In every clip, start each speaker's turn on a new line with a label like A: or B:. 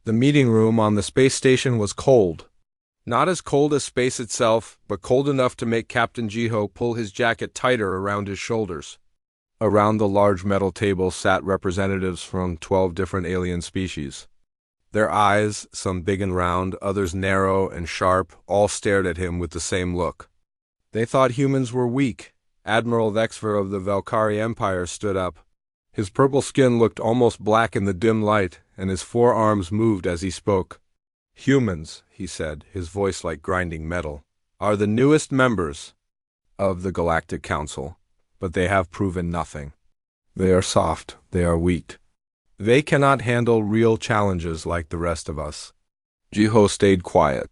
A: The meeting room on the space station was cold. Not as cold as space itself, but cold enough to make Captain Jiho pull his jacket tighter around his shoulders. Around the large metal table sat representatives from 12 different alien species. Their eyes, some big and round, others narrow and sharp, all stared at him with the same look. They thought humans were weak. Admiral Vexver of the Valkyrie Empire stood up. His purple skin looked almost black in the dim light, and his forearms moved as he spoke. "Humans," he said, his voice like grinding metal, "are the newest members of the Galactic Council, but they have proven nothing. They are soft, they are weak. They cannot handle real challenges like the rest of us." Jiho stayed quiet.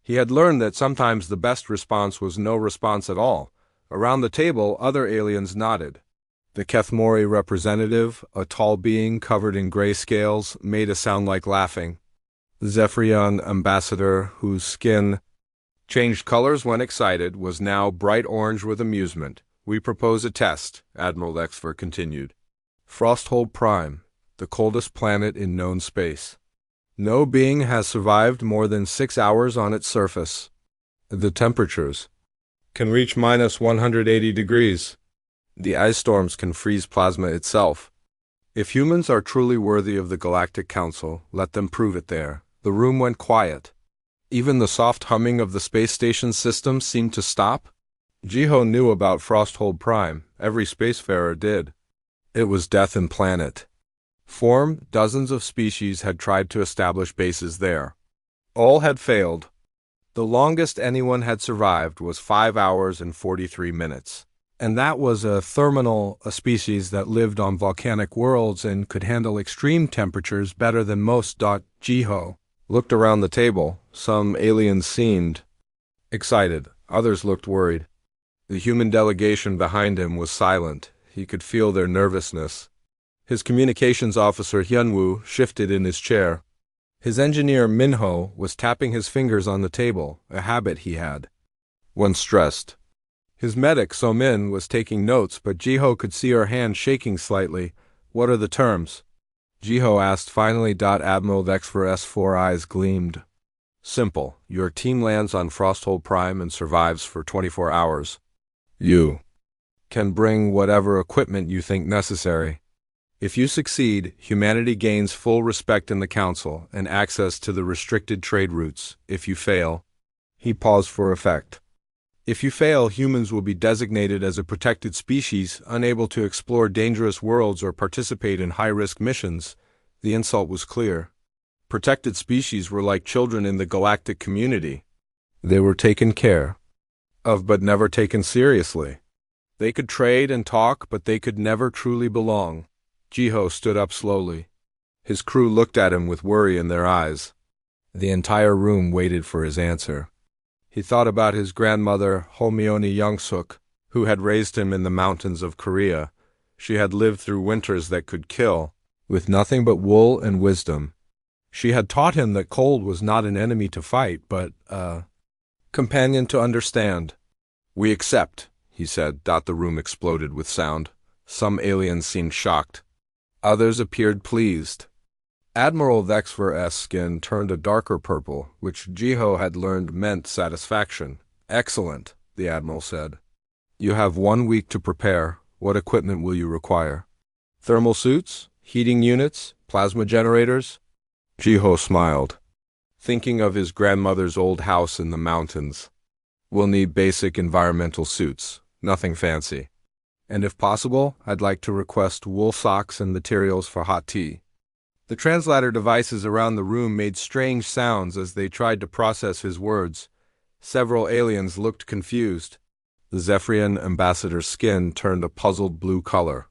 A: He had learned that sometimes the best response was no response at all. Around the table, other aliens nodded. The Kethmori representative, a tall being covered in gray scales, made a sound like laughing. The Zephyrian ambassador, whose skin changed colors when excited, was now bright orange with amusement. "We propose a test," Admiral Vexver continued. "Frosthold Prime, the coldest planet in known space. No being has survived more than 6 hours on its surface. The temperatures can reach minus 180 degrees. The ice storms can freeze plasma itself. If humans are truly worthy of the Galactic Council, let them prove it there." The room went quiet. Even the soft humming of the space station system seemed to stop. Jiho knew about Frosthold Prime. Every spacefarer did. It was death and planet. Dozens of species had tried to establish bases there. All had failed. The longest anyone had survived was 5 hours and 43 minutes. And that was a therminal, a species that lived on volcanic worlds and could handle extreme temperatures better than most. Jiho looked around the table. Some aliens seemed excited. Others looked worried. The human delegation behind him was silent. He could feel their nervousness. His communications officer Hyunwoo shifted in his chair. His engineer Minho was tapping his fingers on the table, a habit he had when stressed. His medic So-min was taking notes, but Jiho could see her hand shaking slightly. "What are the terms?" Jiho asked finally. Admiral Vexver's 4 eyes gleamed. "Simple. Your team lands on Frosthold Prime and survives for 24 hours. You can bring whatever equipment you think necessary. If you succeed, humanity gains full respect in the Council and access to the restricted trade routes. If you fail—" He paused for effect. "If you fail, humans will be designated as a protected species, unable to explore dangerous worlds or participate in high-risk missions." The insult was clear. Protected species were like children in the galactic community. They were taken care of but never taken seriously. They could trade and talk, but they could never truly belong. Jiho stood up slowly. His crew looked at him with worry in their eyes. The entire room waited for his answer. He thought about his grandmother, Holmyeoni Youngsuk, who had raised him in the mountains of Korea. She had lived through winters that could kill, with nothing but wool and wisdom. She had taught him that cold was not an enemy to fight, but a companion to understand. "We accept," he said. The room exploded with sound. Some aliens seemed shocked. Others appeared pleased. Admiral Vexver's skin turned a darker purple, which Jiho had learned meant satisfaction. "Excellent," the Admiral said. "You have 1 week to prepare. What equipment will you require? Thermal suits? Heating units? Plasma generators?" Jiho smiled, thinking of his grandmother's old house in the mountains. "We'll need basic environmental suits, nothing fancy. And if possible, I'd like to request wool socks and materials for hot tea." The translator devices around the room made strange sounds as they tried to process his words. Several aliens looked confused. The Zephyrian ambassador's skin turned a puzzled blue color.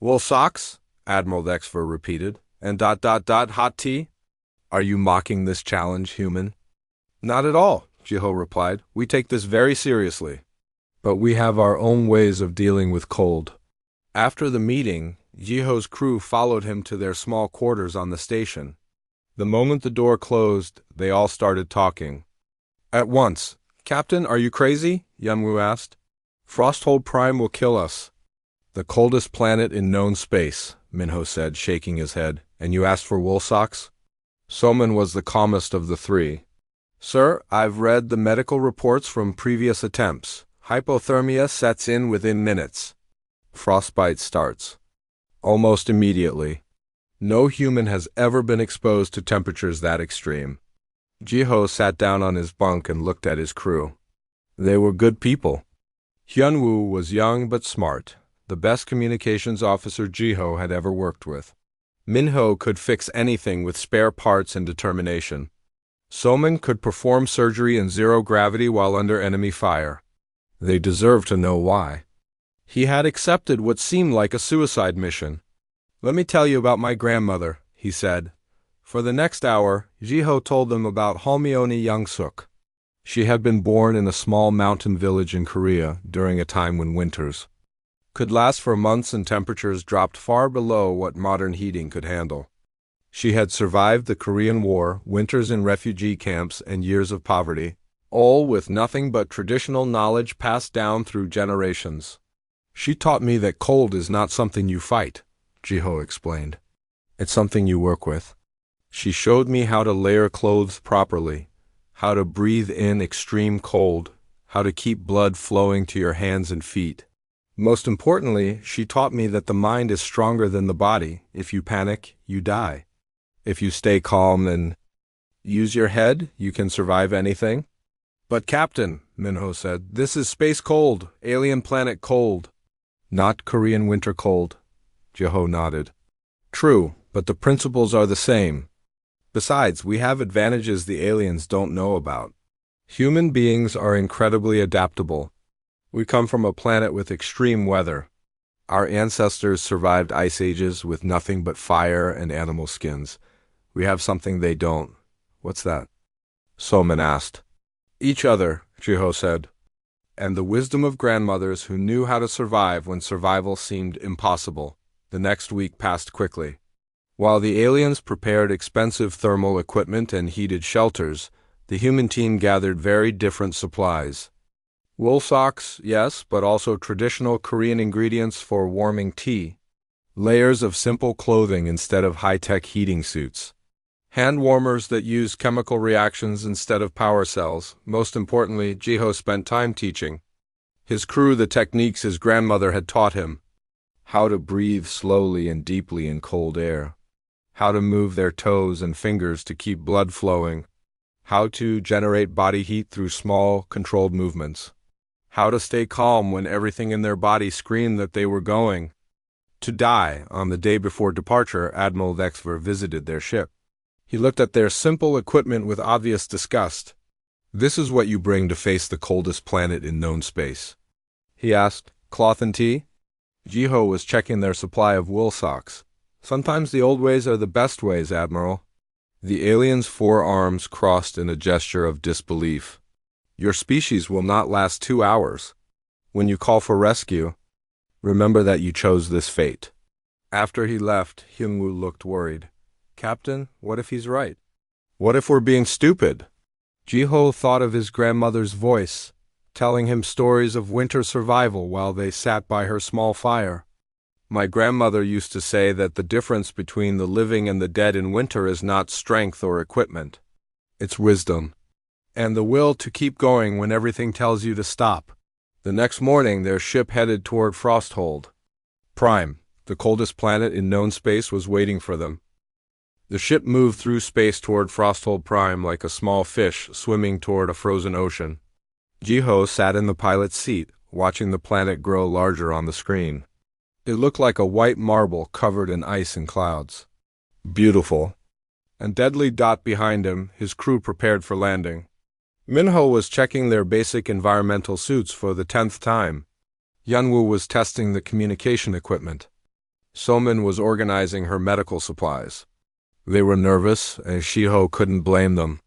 A: "Wool socks?" Admiral Vexver repeated. "And hot tea? Are you mocking this challenge, human?" "Not at all," Jiho replied. "We take this very seriously. But we have our own ways of dealing with cold." After the meeting, Jiho's crew followed him to their small quarters on the station. The moment the door closed, they all started talking. At once. "Captain, are you crazy?" Yunwoo asked. "Frosthold Prime will kill us." "The coldest planet in known space," Minho said, shaking his head. "And you asked for wool socks?" Soman was the calmest of the three. Sir, I've read the medical reports from previous attempts. Hypothermia sets in within minutes. Frostbite starts almost immediately. No human has ever been exposed to temperatures that extreme. Jiho sat down on his bunk and looked at his crew. They were good people. Hyunwoo was young but smart, the best communications officer Jiho had ever worked with. Minho could fix anything with spare parts and determination. Soman could perform surgery in zero gravity while under enemy fire. They deserved to know why. He had accepted what seemed like a suicide mission. "Let me tell you about my grandmother," he said. For the next hour, Jiho told them about Halmyeoni Youngsuk. She had been born in a small mountain village in Korea during a time when winters could last for months and temperatures dropped far below what modern heating could handle. She had survived the Korean War, winters in refugee camps, and years of poverty, all with nothing but traditional knowledge passed down through generations. "She taught me that cold is not something you fight," Jiho explained. "It's something you work with." She showed me how to layer clothes properly, how to breathe in extreme cold, how to keep blood flowing to your hands and feet. Most importantly, she taught me that the mind is stronger than the body. If you panic, you die. If you stay calm and use your head, you can survive anything. "But Captain," Minho said, "this is space cold, alien planet cold." "Not Korean winter cold," Jiho nodded. "True, but the principles are the same. Besides, we have advantages the aliens don't know about. Human beings are incredibly adaptable. We come from a planet with extreme weather. Our ancestors survived ice ages with nothing but fire and animal skins. We have something they don't." "What's that?" Soman asked. "Each other," Jiho said. "And the wisdom of grandmothers who knew how to survive when survival seemed impossible." The next week passed quickly. While the aliens prepared expensive thermal equipment and heated shelters, the human team gathered very different supplies. Wool socks, yes, but also traditional Korean ingredients for warming tea. Layers of simple clothing instead of high-tech heating suits. Hand warmers that use chemical reactions instead of power cells. Most importantly, Jiho spent time teaching his crew the techniques his grandmother had taught him. How to breathe slowly and deeply in cold air. How to move their toes and fingers to keep blood flowing. How to generate body heat through small, controlled movements. How to stay calm when everything in their body screamed that they were going to die. On the day before departure, Admiral Vexver visited their ship. He looked at their simple equipment with obvious disgust. "This is what you bring to face the coldest planet in known space?" he asked. "Cloth and tea?" Jiho was checking their supply of wool socks. "Sometimes the old ways are the best ways, Admiral." The alien's forearms crossed in a gesture of disbelief. "Your species will not last 2 hours. When you call for rescue, remember that you chose this fate." After he left, Hyunwoo looked worried. "Captain, what if he's right? What if we're being stupid?" Jiho thought of his grandmother's voice, telling him stories of winter survival while they sat by her small fire. "My grandmother used to say that the difference between the living and the dead in winter is not strength or equipment. It's wisdom. And the will to keep going when everything tells you to stop." The next morning, their ship headed toward Frosthold. Prime, the coldest planet in known space, was waiting for them. The ship moved through space toward Frosthold Prime like a small fish swimming toward a frozen ocean. Jiho sat in the pilot's seat, watching the planet grow larger on the screen. It looked like a white marble covered in ice and clouds. Beautiful. And deadly dot behind him, his crew prepared for landing. Minho was checking their basic environmental suits for the 10th time. Hyunwoo was testing the communication equipment. Soman was organizing her medical supplies. They were nervous, and Jiho couldn't blame them.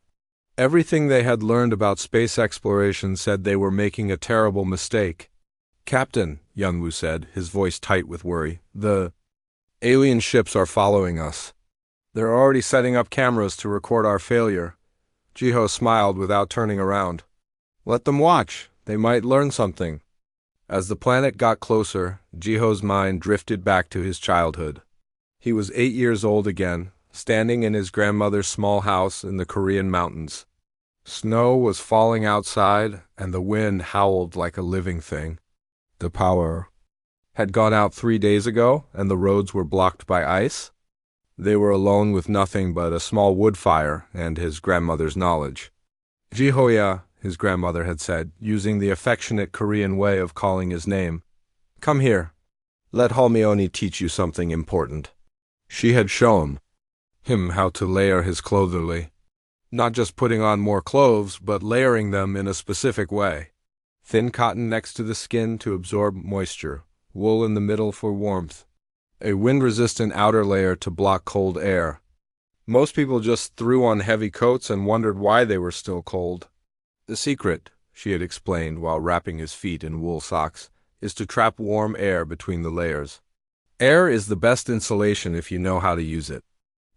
A: Everything they had learned about space exploration said they were making a terrible mistake. "Captain," Hyunwoo said, his voice tight with worry, "the alien ships are following us. They're already setting up cameras to record our failure." Jiho smiled without turning around. "Let them watch. They might learn something." As the planet got closer, Jiho's mind drifted back to his childhood. He was 8 years old again, standing in his grandmother's small house in the Korean mountains. Snow was falling outside, and the wind howled like a living thing. The power had gone out 3 days ago, and the roads were blocked by ice. They were alone with nothing but a small wood fire and his grandmother's knowledge. Jihoya, his grandmother had said, using the affectionate Korean way of calling his name. Come here. Let Halmioni teach you something important. She had shown him how to layer his clothing. Not just putting on more clothes, but layering them in a specific way. Thin cotton next to the skin to absorb moisture, wool in the middle for warmth, a wind-resistant outer layer to block cold air. Most people just threw on heavy coats and wondered why they were still cold. The secret, she had explained while wrapping his feet in wool socks, is to trap warm air between the layers. Air is the best insulation if you know how to use it.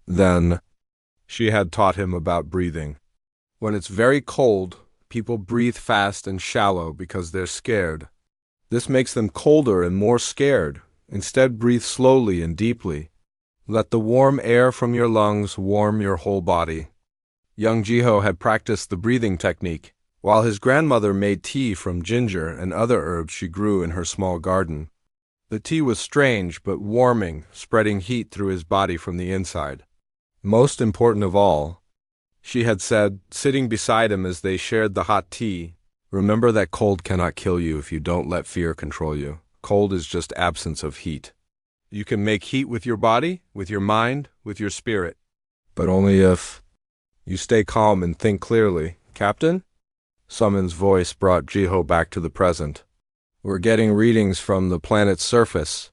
A: Then, she had taught him about breathing. When it's very cold, people breathe fast and shallow because they're scared. This makes them colder and more scared. Instead, breathe slowly and deeply. Let the warm air from your lungs warm your whole body. Young Jiho had practiced the breathing technique, while his grandmother made tea from ginger and other herbs she grew in her small garden. The tea was strange but warming, spreading heat through his body from the inside. Most important of all, she had said, sitting beside him as they shared the hot tea, remember that cold cannot kill you if you don't let fear control you. Cold is just absence of heat. You can make heat with your body, with your mind, with your spirit. But only if you stay calm and think clearly. Captain? Summon's voice brought Jiho back to the present. We're getting readings from the planet's surface.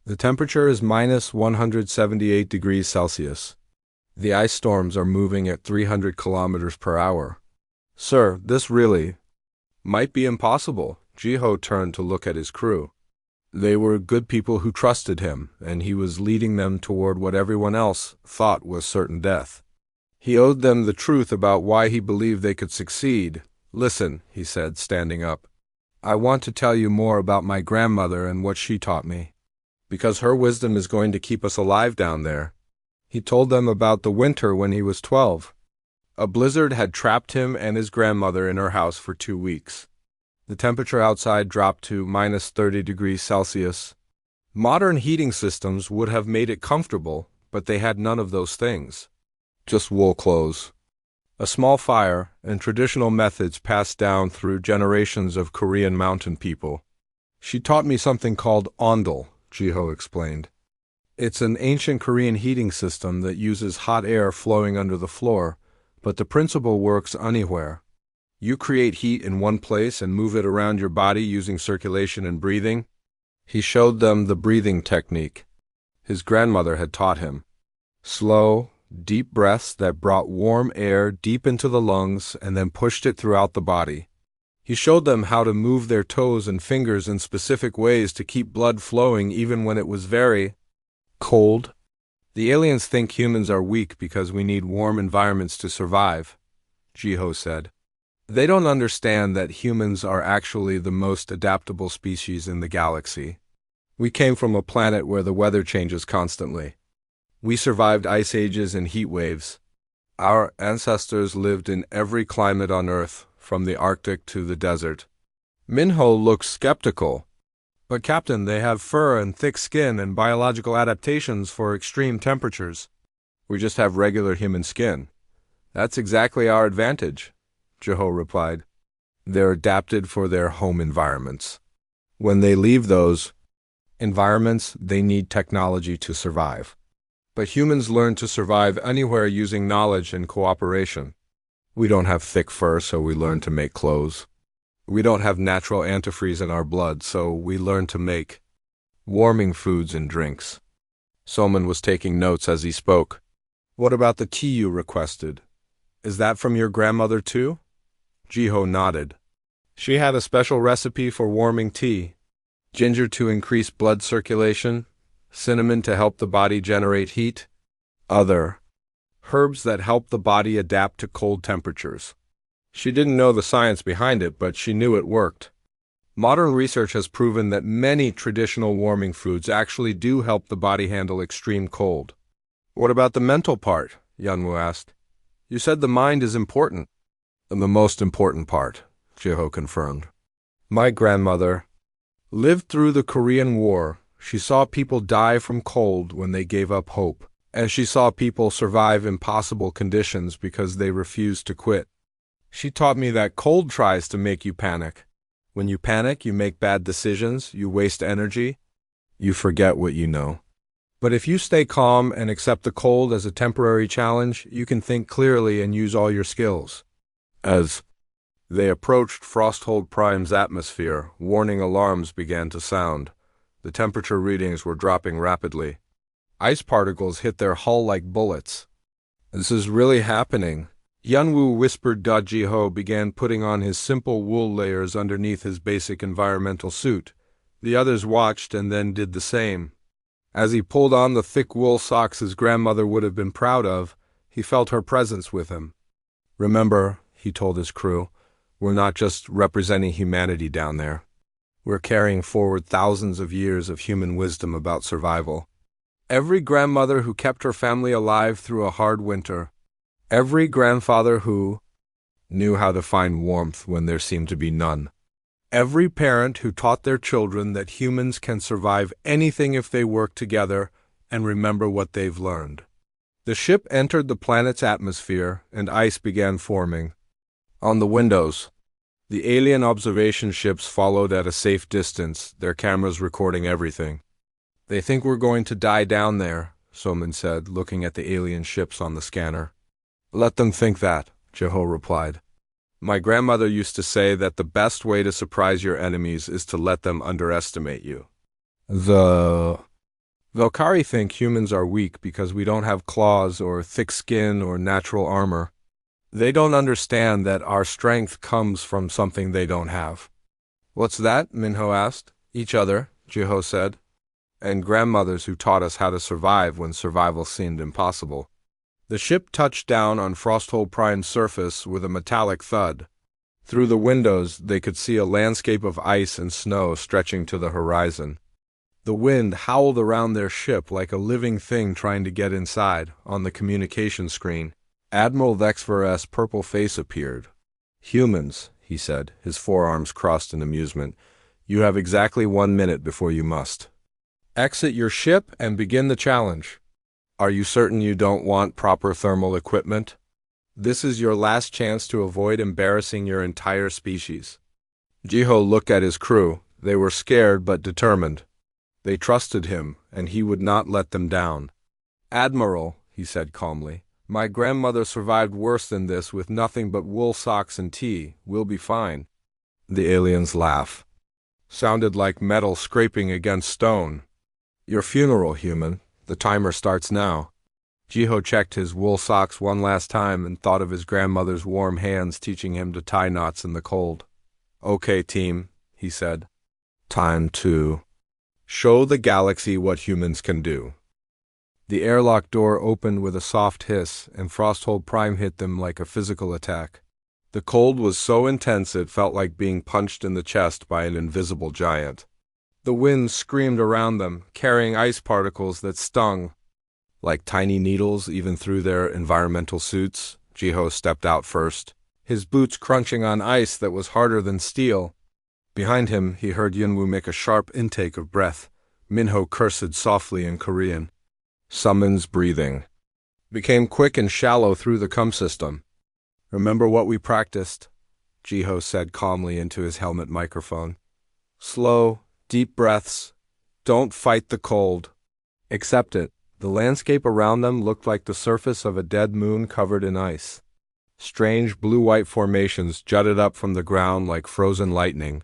A: The temperature is minus 178 degrees Celsius. The ice storms are moving at 300 kilometers per hour. Sir, this really might be impossible. Jiho turned to look at his crew. They were good people who trusted him, and he was leading them toward what everyone else thought was certain death. He owed them the truth about why he believed they could succeed. Listen, he said, standing up. I want to tell you more about my grandmother and what she taught me, because her wisdom is going to keep us alive down there. He told them about the winter when he was 12. A blizzard had trapped him and his grandmother in her house for 2 weeks. The temperature outside dropped to minus 30 degrees Celsius. Modern heating systems would have made it comfortable, but they had none of those things. Just wool clothes. A small fire and traditional methods passed down through generations of Korean mountain people. She taught me something called ondol, Jiho explained. It's an ancient Korean heating system that uses hot air flowing under the floor, but the principle works anywhere. You create heat in one place and move it around your body using circulation and breathing. He showed them the breathing technique his grandmother had taught him. Slow, deep breaths that brought warm air deep into the lungs and then pushed it throughout the body. He showed them how to move their toes and fingers in specific ways to keep blood flowing even when it was very cold. The aliens think humans are weak because we need warm environments to survive, Jiho said. They don't understand that humans are actually the most adaptable species in the galaxy. We came from a planet where the weather changes constantly. We survived ice ages and heat waves. Our ancestors lived in every climate on Earth, from the Arctic to the desert. Minho looked skeptical. But Captain, they have fur and thick skin and biological adaptations for extreme temperatures. We just have regular human skin. That's exactly our advantage, Jiho replied. They're adapted for their home environments. When they leave those environments, they need technology to survive. But humans learn to survive anywhere using knowledge and cooperation. We don't have thick fur, so we learn to make clothes. We don't have natural antifreeze in our blood, so we learn to make warming foods and drinks. Soman was taking notes as he spoke. What about the tea you requested? Is that from your grandmother too? Jiho nodded. She had a special recipe for warming tea. Ginger to increase blood circulation, cinnamon to help the body generate heat, other herbs that help the body adapt to cold temperatures. She didn't know the science behind it, but she knew it worked. Modern research has proven that many traditional warming foods actually do help the body handle extreme cold. What about the mental part? Yunwu asked. You said the mind is important. The most important part, Jiho confirmed. My grandmother lived through the Korean War. She saw people die from cold when they gave up hope, and she saw people survive impossible conditions because they refused to quit. She taught me that cold tries to make you panic. When you panic, you make bad decisions, you waste energy, you forget what you know. But if you stay calm and accept the cold as a temporary challenge, you can think clearly and use all your skills. As they approached Frosthold Prime's atmosphere, warning alarms began to sound. The temperature readings were dropping rapidly. Ice particles hit their hull like bullets. This is really happening. Yunwu whispered. Jiho began putting on his simple wool layers underneath his basic environmental suit. The others watched and then did the same. As he pulled on the thick wool socks his grandmother would have been proud of, he felt her presence with him. Remember, he told his crew, we're not just representing humanity down there. We're carrying forward thousands of years of human wisdom about survival. Every grandmother who kept her family alive through a hard winter. Every grandfather who knew how to find warmth when there seemed to be none. Every parent who taught their children that humans can survive anything if they work together and remember what they've learned. The ship entered the planet's atmosphere and ice began forming. On the windows, the alien observation ships followed at a safe distance, their cameras recording everything. They think we're going to die down there, Soman said, looking at the alien ships on the scanner. Let them think that, Jiho replied. My grandmother used to say that the best way to surprise your enemies is to let them underestimate you. The Velkari think humans are weak because we don't have claws or thick skin or natural armor. They don't understand that our strength comes from something they don't have. What's that? Minho asked. Each other, Jiho said. And grandmothers who taught us how to survive when survival seemed impossible. The ship touched down on Frosthold Prime's surface with a metallic thud. Through the windows, they could see a landscape of ice and snow stretching to the horizon. The wind howled around their ship like a living thing trying to get inside. On the communication screen, Admiral Vexver's purple face appeared. Humans, he said, his forearms crossed in amusement. You have exactly 1 minute before you must exit your ship and begin the challenge. Are you certain you don't want proper thermal equipment? This is your last chance to avoid embarrassing your entire species. Jiho looked at his crew. They were scared but determined. They trusted him, and he would not let them down. Admiral, he said calmly, my grandmother survived worse than this with nothing but wool socks and tea. We'll be fine. The alien's laugh sounded like metal scraping against stone. Your funeral, human. The timer starts now. Jiho checked his wool socks one last time and thought of his grandmother's warm hands teaching him to tie knots in the cold. Okay, team, he said. Time to show the galaxy what humans can do. The airlock door opened with a soft hiss, and Frosthold Prime hit them like a physical attack. The cold was so intense it felt like being punched in the chest by an invisible giant. The wind screamed around them, carrying ice particles that stung like tiny needles even through their environmental suits. Jiho stepped out first, his boots crunching on ice that was harder than steel. Behind him, he heard Yunwu make a sharp intake of breath. Minho cursed softly in Korean. Summons breathing became quick and shallow through the cum system. Remember what we practiced, Jiho said calmly into his helmet microphone. Slow, deep breaths. Don't fight the cold. Accept it. The landscape around them looked like the surface of a dead moon covered in ice. Strange blue-white formations jutted up from the ground like frozen lightning.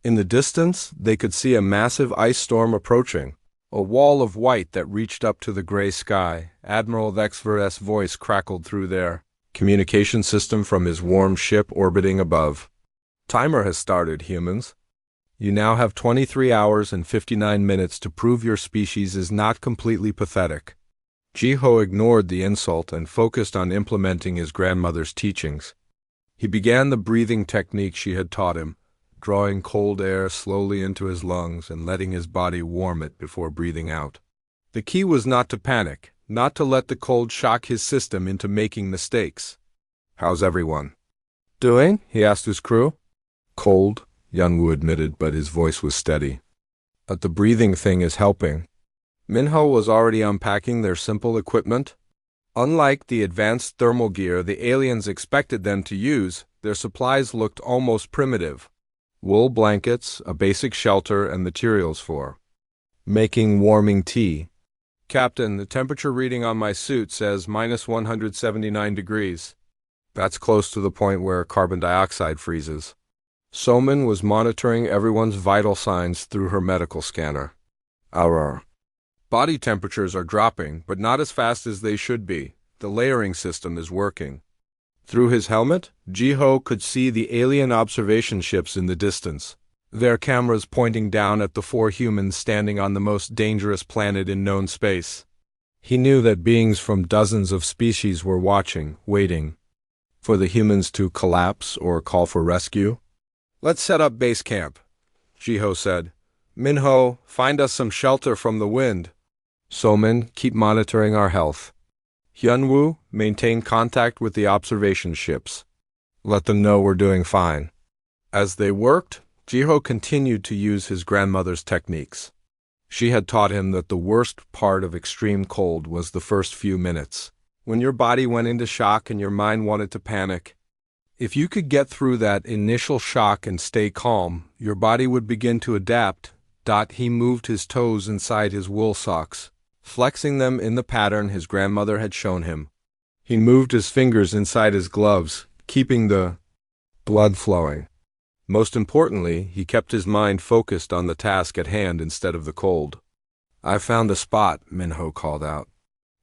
A: In the distance, they could see a massive ice storm approaching, a wall of white that reached up to the gray sky. Admiral Vexver's voice crackled through their communication system from his warm ship orbiting above. Timer has started, humans. You now have 23 hours and 59 minutes to prove your species is not completely pathetic. Jiho ignored the insult and focused on implementing his grandmother's teachings. He began the breathing technique she had taught him, drawing cold air slowly into his lungs and letting his body warm it before breathing out. The key was not to panic, not to let the cold shock his system into making mistakes. "How's everyone doing?" he asked his crew. "Cold," Yunwoo admitted, but his voice was steady. "But the breathing thing is helping." Minho was already unpacking their simple equipment. Unlike the advanced thermal gear the aliens expected them to use, their supplies looked almost primitive. Wool blankets, a basic shelter, and materials for making warming tea. "Captain, the temperature reading on my suit says minus 179 degrees. That's close to the point where carbon dioxide freezes." Soman was monitoring everyone's vital signs through her medical scanner. "Our body temperatures are dropping, but not as fast as they should be. The layering system is working." Through his helmet, Jiho could see the alien observation ships in the distance, their cameras pointing down at the 4 humans standing on the most dangerous planet in known space. He knew that beings from dozens of species were watching, waiting for the humans to collapse or call for rescue. "Let's set up base camp," Jiho said. "Minho, find us some shelter from the wind." "Soman, keep monitoring our health." "Hyunwoo, maintain contact with the observation ships. Let them know we're doing fine." As they worked, Jiho continued to use his grandmother's techniques. She had taught him that the worst part of extreme cold was the first few minutes, when your body went into shock and your mind wanted to panic. If you could get through that initial shock and stay calm, your body would begin to adapt. He moved his toes inside his wool socks, flexing them in the pattern his grandmother had shown him. He moved his fingers inside his gloves, keeping the blood flowing. Most importantly, he kept his mind focused on the task at hand instead of the cold. "I found a spot," Minho called out.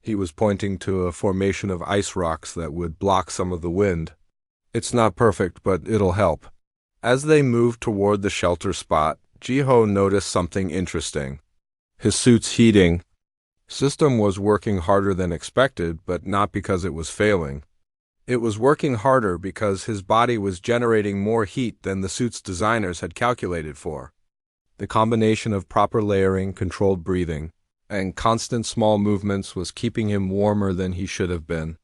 A: He was pointing to a formation of ice rocks that would block some of the wind. "It's not perfect, but it'll help." As they moved toward the shelter spot, Jiho noticed something interesting. His suit's heating system was working harder than expected, but not because it was failing. It was working harder because his body was generating more heat than the suit's designers had calculated for. The combination of proper layering, controlled breathing, and constant small movements was keeping him warmer than he should have been.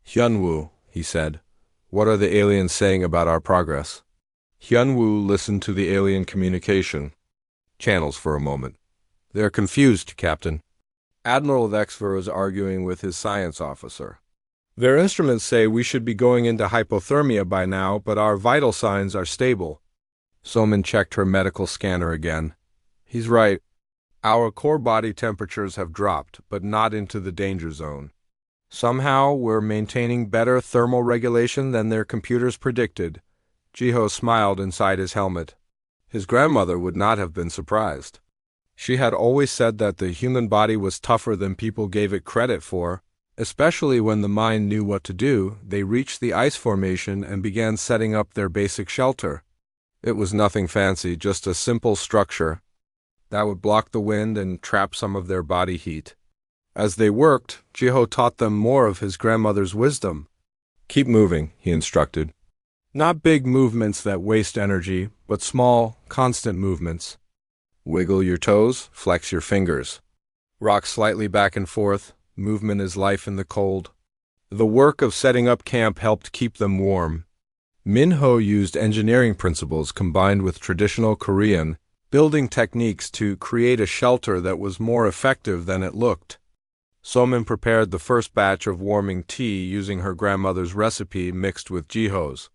A: "Hyunwoo," he said, "what are the aliens saying about our progress?" Hyunwoo listened to the alien communication channels for a moment. "They're confused, Captain." Admiral Vexver was arguing with his science officer. "Their instruments say we should be going into hypothermia by now, but our vital signs are stable." Soman checked her medical scanner again. "He's right. Our core body temperatures have dropped, but not into the danger zone. Somehow we're maintaining better thermal regulation than their computers predicted." Jiho smiled inside his helmet. His grandmother would not have been surprised. She had always said that the human body was tougher than people gave it credit for. Especially when the mind knew what to do, they reached the ice formation and began setting up their basic shelter. It was nothing fancy, just a simple structure that would block the wind and trap some of their body heat. As they worked, Jiho taught them more of his grandmother's wisdom. "Keep moving," he instructed. "Not big movements that waste energy, but small, constant movements. Wiggle your toes, flex your fingers. Rock slightly back and forth. Movement is life in the cold." The work of setting up camp helped keep them warm. Minho used engineering principles combined with traditional Korean building techniques to create a shelter that was more effective than it looked. Soman prepared the first batch of warming tea using her grandmother's recipe mixed with Jiho's.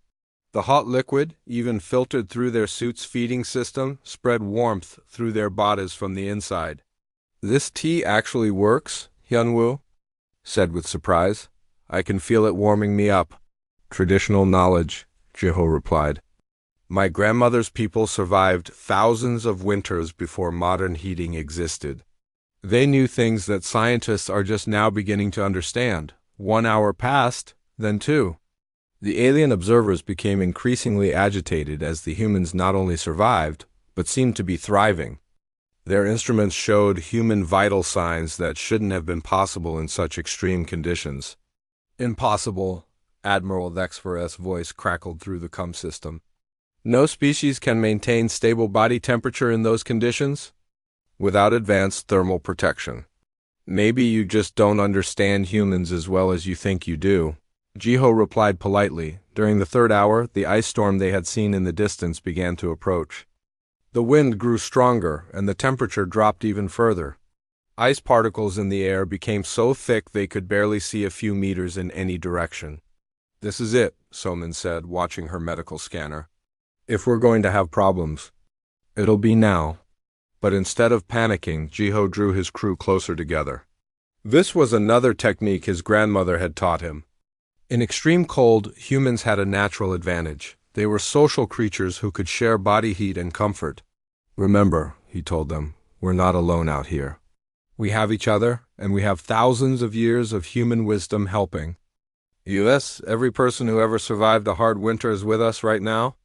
A: The hot liquid, even filtered through their suit's feeding system, spread warmth through their bodies from the inside. "This tea actually works?" Hyunwoo said with surprise. "I can feel it warming me up." "Traditional knowledge," Jiho replied. "My grandmother's people survived thousands of winters before modern heating existed. They knew things that scientists are just now beginning to understand. 1 hour passed, then 2. The alien observers became increasingly agitated as the humans not only survived, but seemed to be thriving. Their instruments showed human vital signs that shouldn't have been possible in such extreme conditions. "Impossible," Admiral Vexver's voice crackled through the CUM system. "No species can maintain stable body temperature in those conditions without advanced thermal protection." Maybe you just don't understand humans as well as you think you do. Jiho replied politely. During the third hour, the ice storm they had seen in the distance began to approach. The wind grew stronger, and the temperature dropped even further. Ice particles in the air became so thick they could barely see a few meters in any direction. This is it, Soman said, watching her medical scanner. If we're going to have problems, it'll be now. But instead of panicking, Jiho drew his crew closer together. This was another technique his grandmother had taught him. In extreme cold, humans had a natural advantage. They were social creatures who could share body heat and comfort. Remember, he told them, we're not alone out here. We have each other, and we have thousands of years of human wisdom helping. Yes, every person who ever survived a hard winter is with us right now.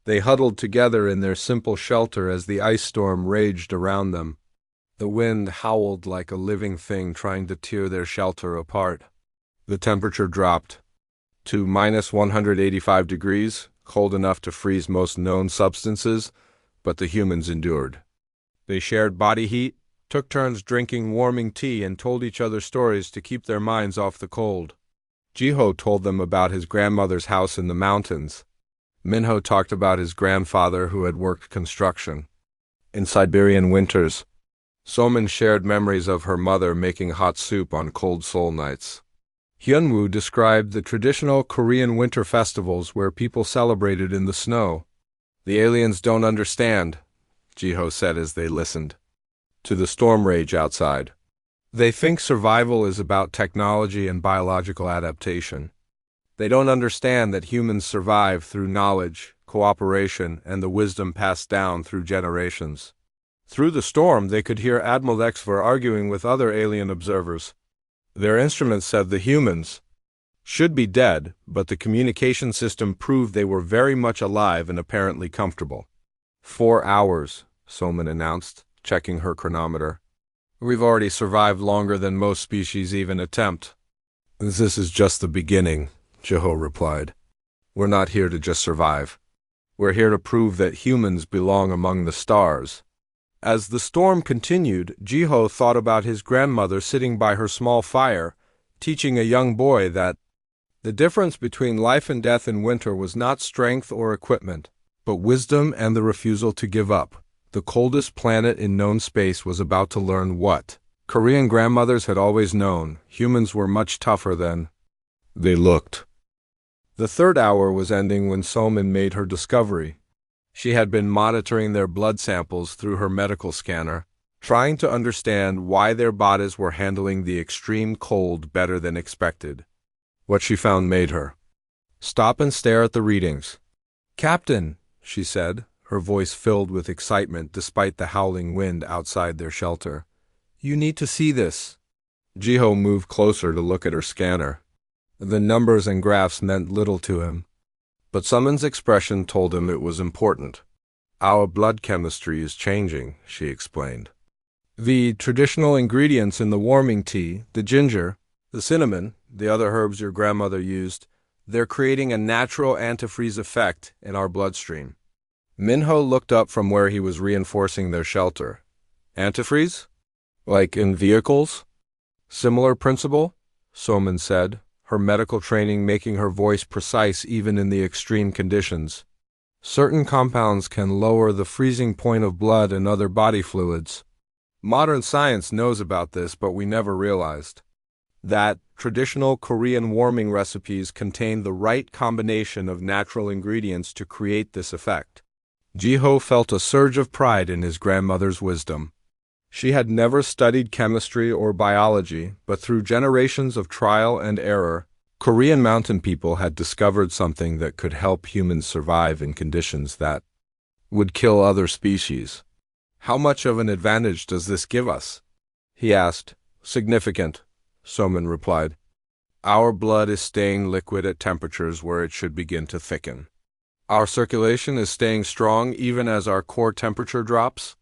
A: They huddled together in their simple shelter as the ice storm raged around them. The wind howled like a living thing trying to tear their shelter apart. The temperature dropped to minus 185 degrees, cold enough to freeze most known substances, but the humans endured. They shared body heat, took turns drinking warming tea, and told each other stories to keep their minds off the cold. Jiho told them about his grandmother's house in the mountains. Minho talked about his grandfather who had worked construction. In Siberian winters, Soman shared memories of her mother making hot soup on cold Seoul nights. Hyunwoo described the traditional Korean winter festivals where people celebrated in the snow. The aliens don't understand, Jiho said as they listened to the storm rage outside. They think survival is about technology and biological adaptation. They don't understand that humans survive through knowledge, cooperation, and the wisdom passed down through generations. Through the storm, they could hear Admiral Exver arguing with other alien observers. Their instruments said the humans should be dead, but the communication system proved they were very much alive and apparently comfortable. 4 hours, Soman announced, checking her chronometer. We've already survived longer than most species even attempt. This is just the beginning, Jiho replied. We're not here to just survive. We're here to prove that humans belong among the stars. As the storm continued, Jiho thought about his grandmother sitting by her small fire, teaching a young boy that the difference between life and death in winter was not strength or equipment, but wisdom and the refusal to give up. The coldest planet in known space was about to learn what Korean grandmothers had always known: humans were much tougher than they looked. The third hour was ending when Soman made her discovery. She had been monitoring their blood samples through her medical scanner, trying to understand why their bodies were handling the extreme cold better than expected. What she found made her stop and stare at the readings. "Captain," she said, her voice filled with excitement despite the howling wind outside their shelter. "You need to see this." Jiho moved closer to look at her scanner. The numbers and graphs meant little to him, but Soman's expression told him it was important. "Our blood chemistry is changing," she explained. "The traditional ingredients in the warming tea, the ginger, the cinnamon, the other herbs your grandmother used, they're creating a natural antifreeze effect in our bloodstream." Minho looked up from where he was reinforcing their shelter. "Antifreeze? Like in vehicles?" "Similar principle," Soman said, her medical training making her voice precise even in the extreme conditions. "Certain compounds can lower the freezing point of blood and other body fluids. Modern science knows about this, but we never realized that traditional Korean warming recipes contain the right combination of natural ingredients to create this effect." Jiho felt a surge of pride in his grandmother's wisdom. She had never studied chemistry or biology, but through generations of trial and error, Korean mountain people had discovered something that could help humans survive in conditions that would kill other species. "How much of an advantage does this give us?" he asked. "Significant," Soman replied. "Our blood is staying liquid at temperatures where it should begin to thicken. Our circulation is staying strong even as our core temperature drops.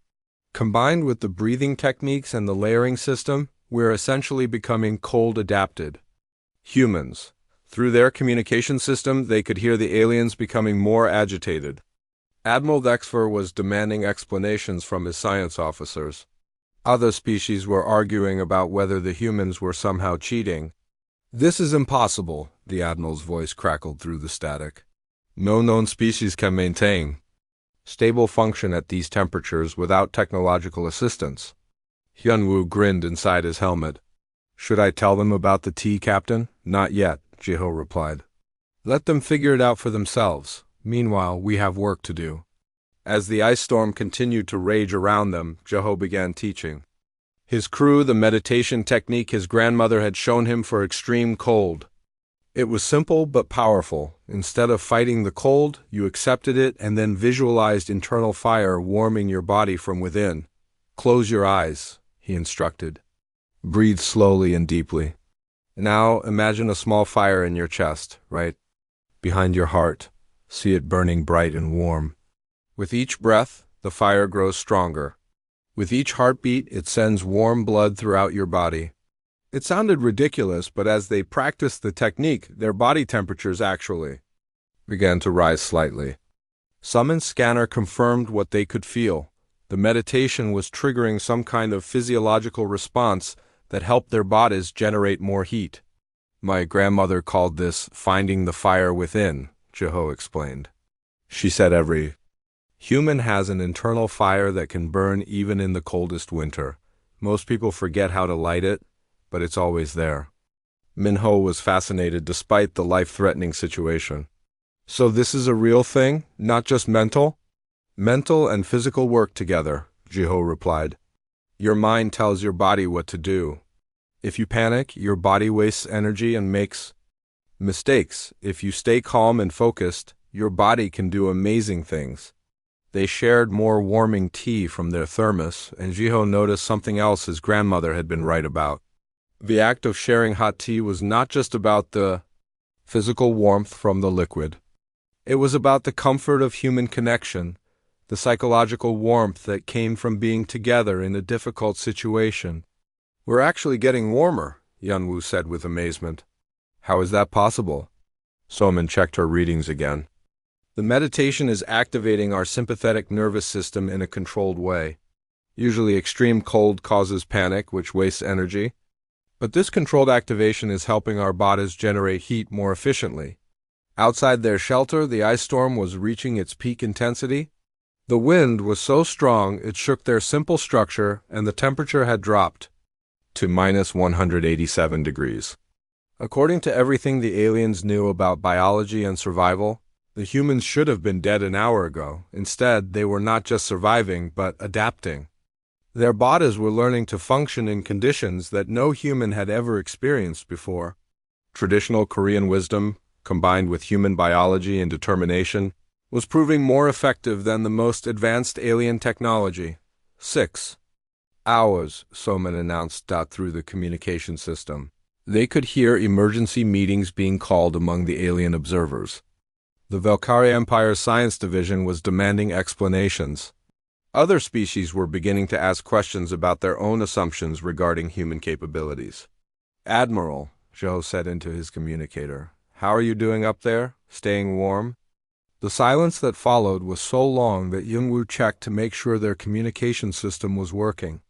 A: Combined with the breathing techniques and the layering system, we're essentially becoming cold adapted. Humans. Through their communication system, they could hear the aliens becoming more agitated." Admiral Dexfer was demanding explanations from his science officers. Other species were arguing about whether the humans were somehow cheating. "This is impossible," the Admiral's voice crackled through the static. "No known species can maintain stable function at these temperatures without technological assistance." Hyunwoo grinned inside his helmet. "Should I tell them about the tea, Captain?" "Not yet," Jiho replied. "Let them figure it out for themselves. Meanwhile, we have work to do." As the ice storm continued to rage around them, Jiho began teaching his crew the meditation technique his grandmother had shown him for extreme cold. It was simple but powerful. Instead of fighting the cold, you accepted it and then visualized internal fire warming your body from within. "Close your eyes," he instructed. "Breathe slowly and deeply. Now imagine a small fire in your chest, right behind your heart. See it burning bright and warm. With each breath, the fire grows stronger. With each heartbeat, it sends warm blood throughout your body." It sounded ridiculous, but as they practiced the technique, their body temperatures actually began to rise slightly. Summon Scanner confirmed what they could feel. The meditation was triggering some kind of physiological response that helped their bodies generate more heat. "My grandmother called this finding the fire within," Jiho explained. She said every human has an internal fire that can burn even in the coldest winter. Most people forget how to light it, but it's always there. Minho was fascinated despite the life-threatening situation. "So this is a real thing, not just mental?" "Mental and physical work together," Jiho replied. "Your mind tells your body what to do. If you panic, your body wastes energy and makes mistakes. If you stay calm and focused, your body can do amazing things." They shared more warming tea from their thermos, and Jiho noticed something else his grandmother had been right about. The act of sharing hot tea was not just about the physical warmth from the liquid. It was about the comfort of human connection, the psychological warmth that came from being together in a difficult situation. "We're actually getting warmer," Yunwoo said with amazement. "How is that possible?" Soman checked her readings again. "The meditation is activating our sympathetic nervous system in a controlled way. Usually extreme cold causes panic, which wastes energy. But this controlled activation is helping our bodies generate heat more efficiently." Outside their shelter, the ice storm was reaching its peak intensity. The wind was so strong it shook their simple structure, and the temperature had dropped to minus 187 degrees. According to everything the aliens knew about biology and survival, the humans should have been dead an hour ago. Instead, they were not just surviving, but adapting. Their bodies were learning to function in conditions that no human had ever experienced before. Traditional Korean wisdom, combined with human biology and determination, was proving more effective than the most advanced alien technology. 6 hours, Soman announced out through the communication system. They could hear emergency meetings being called among the alien observers. The Valkyria Empire's Science Division was demanding explanations. Other species were beginning to ask questions about their own assumptions regarding human capabilities. "Admiral," Joe said into his communicator, "how are you doing up there? Staying warm?" The silence that followed was so long that Yunwoo checked to make sure their communication system was working.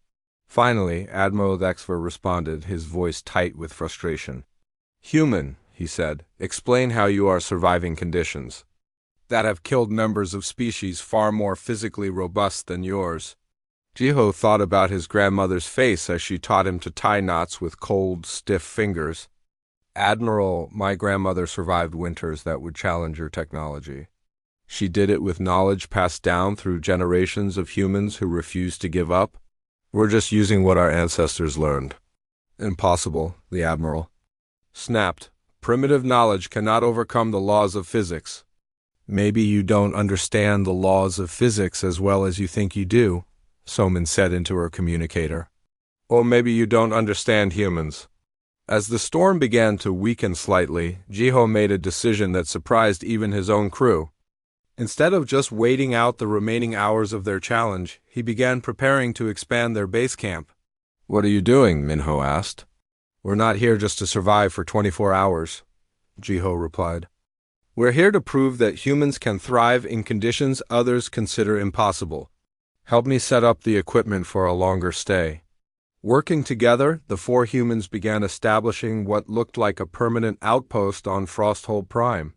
A: Finally, Admiral Dexfer responded, his voice tight with frustration. "Human," he said, "explain how you are surviving conditions that have killed members of species far more physically robust than yours." Jiho thought about his grandmother's face as she taught him to tie knots with cold, stiff fingers. "Admiral, my grandmother survived winters that would challenge your technology. She did it with knowledge passed down through generations of humans who refused to give up. We're just using what our ancestors learned." "Impossible," the Admiral snapped. "Primitive knowledge cannot overcome the laws of physics." "Maybe you don't understand the laws of physics as well as you think you do," Soman said into her communicator. "Or maybe you don't understand humans." As the storm began to weaken slightly, Jiho made a decision that surprised even his own crew. Instead of just waiting out the remaining hours of their challenge, he began preparing to expand their base camp. "What are you doing?" Minho asked. "We're not here just to survive for 24 hours, Jiho replied. "We're here to prove that humans can thrive in conditions others consider impossible. Help me set up the equipment for a longer stay." Working together, the four humans began establishing what looked like a permanent outpost on Frosthold Prime.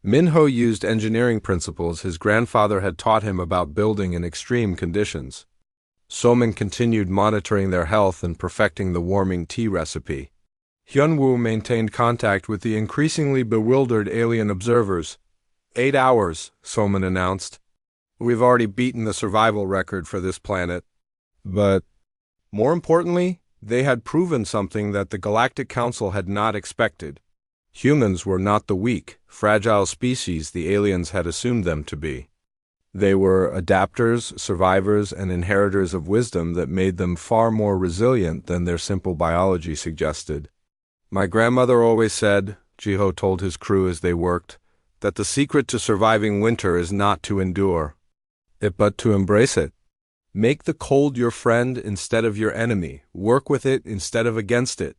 A: Minho used engineering principles his grandfather had taught him about building in extreme conditions. Soman continued monitoring their health and perfecting the warming tea recipe. Hyunwoo maintained contact with the increasingly bewildered alien observers. 8 hours, Soman announced. We've already beaten the survival record for this planet. But, more importantly, they had proven something that the Galactic Council had not expected. Humans were not the weak, fragile species the aliens had assumed them to be. They were adapters, survivors, and inheritors of wisdom that made them far more resilient than their simple biology suggested. My grandmother always said, Jiho told his crew as they worked, that the secret to surviving winter is not to endure it but to embrace it. Make the cold your friend instead of your enemy. Work with it instead of against it.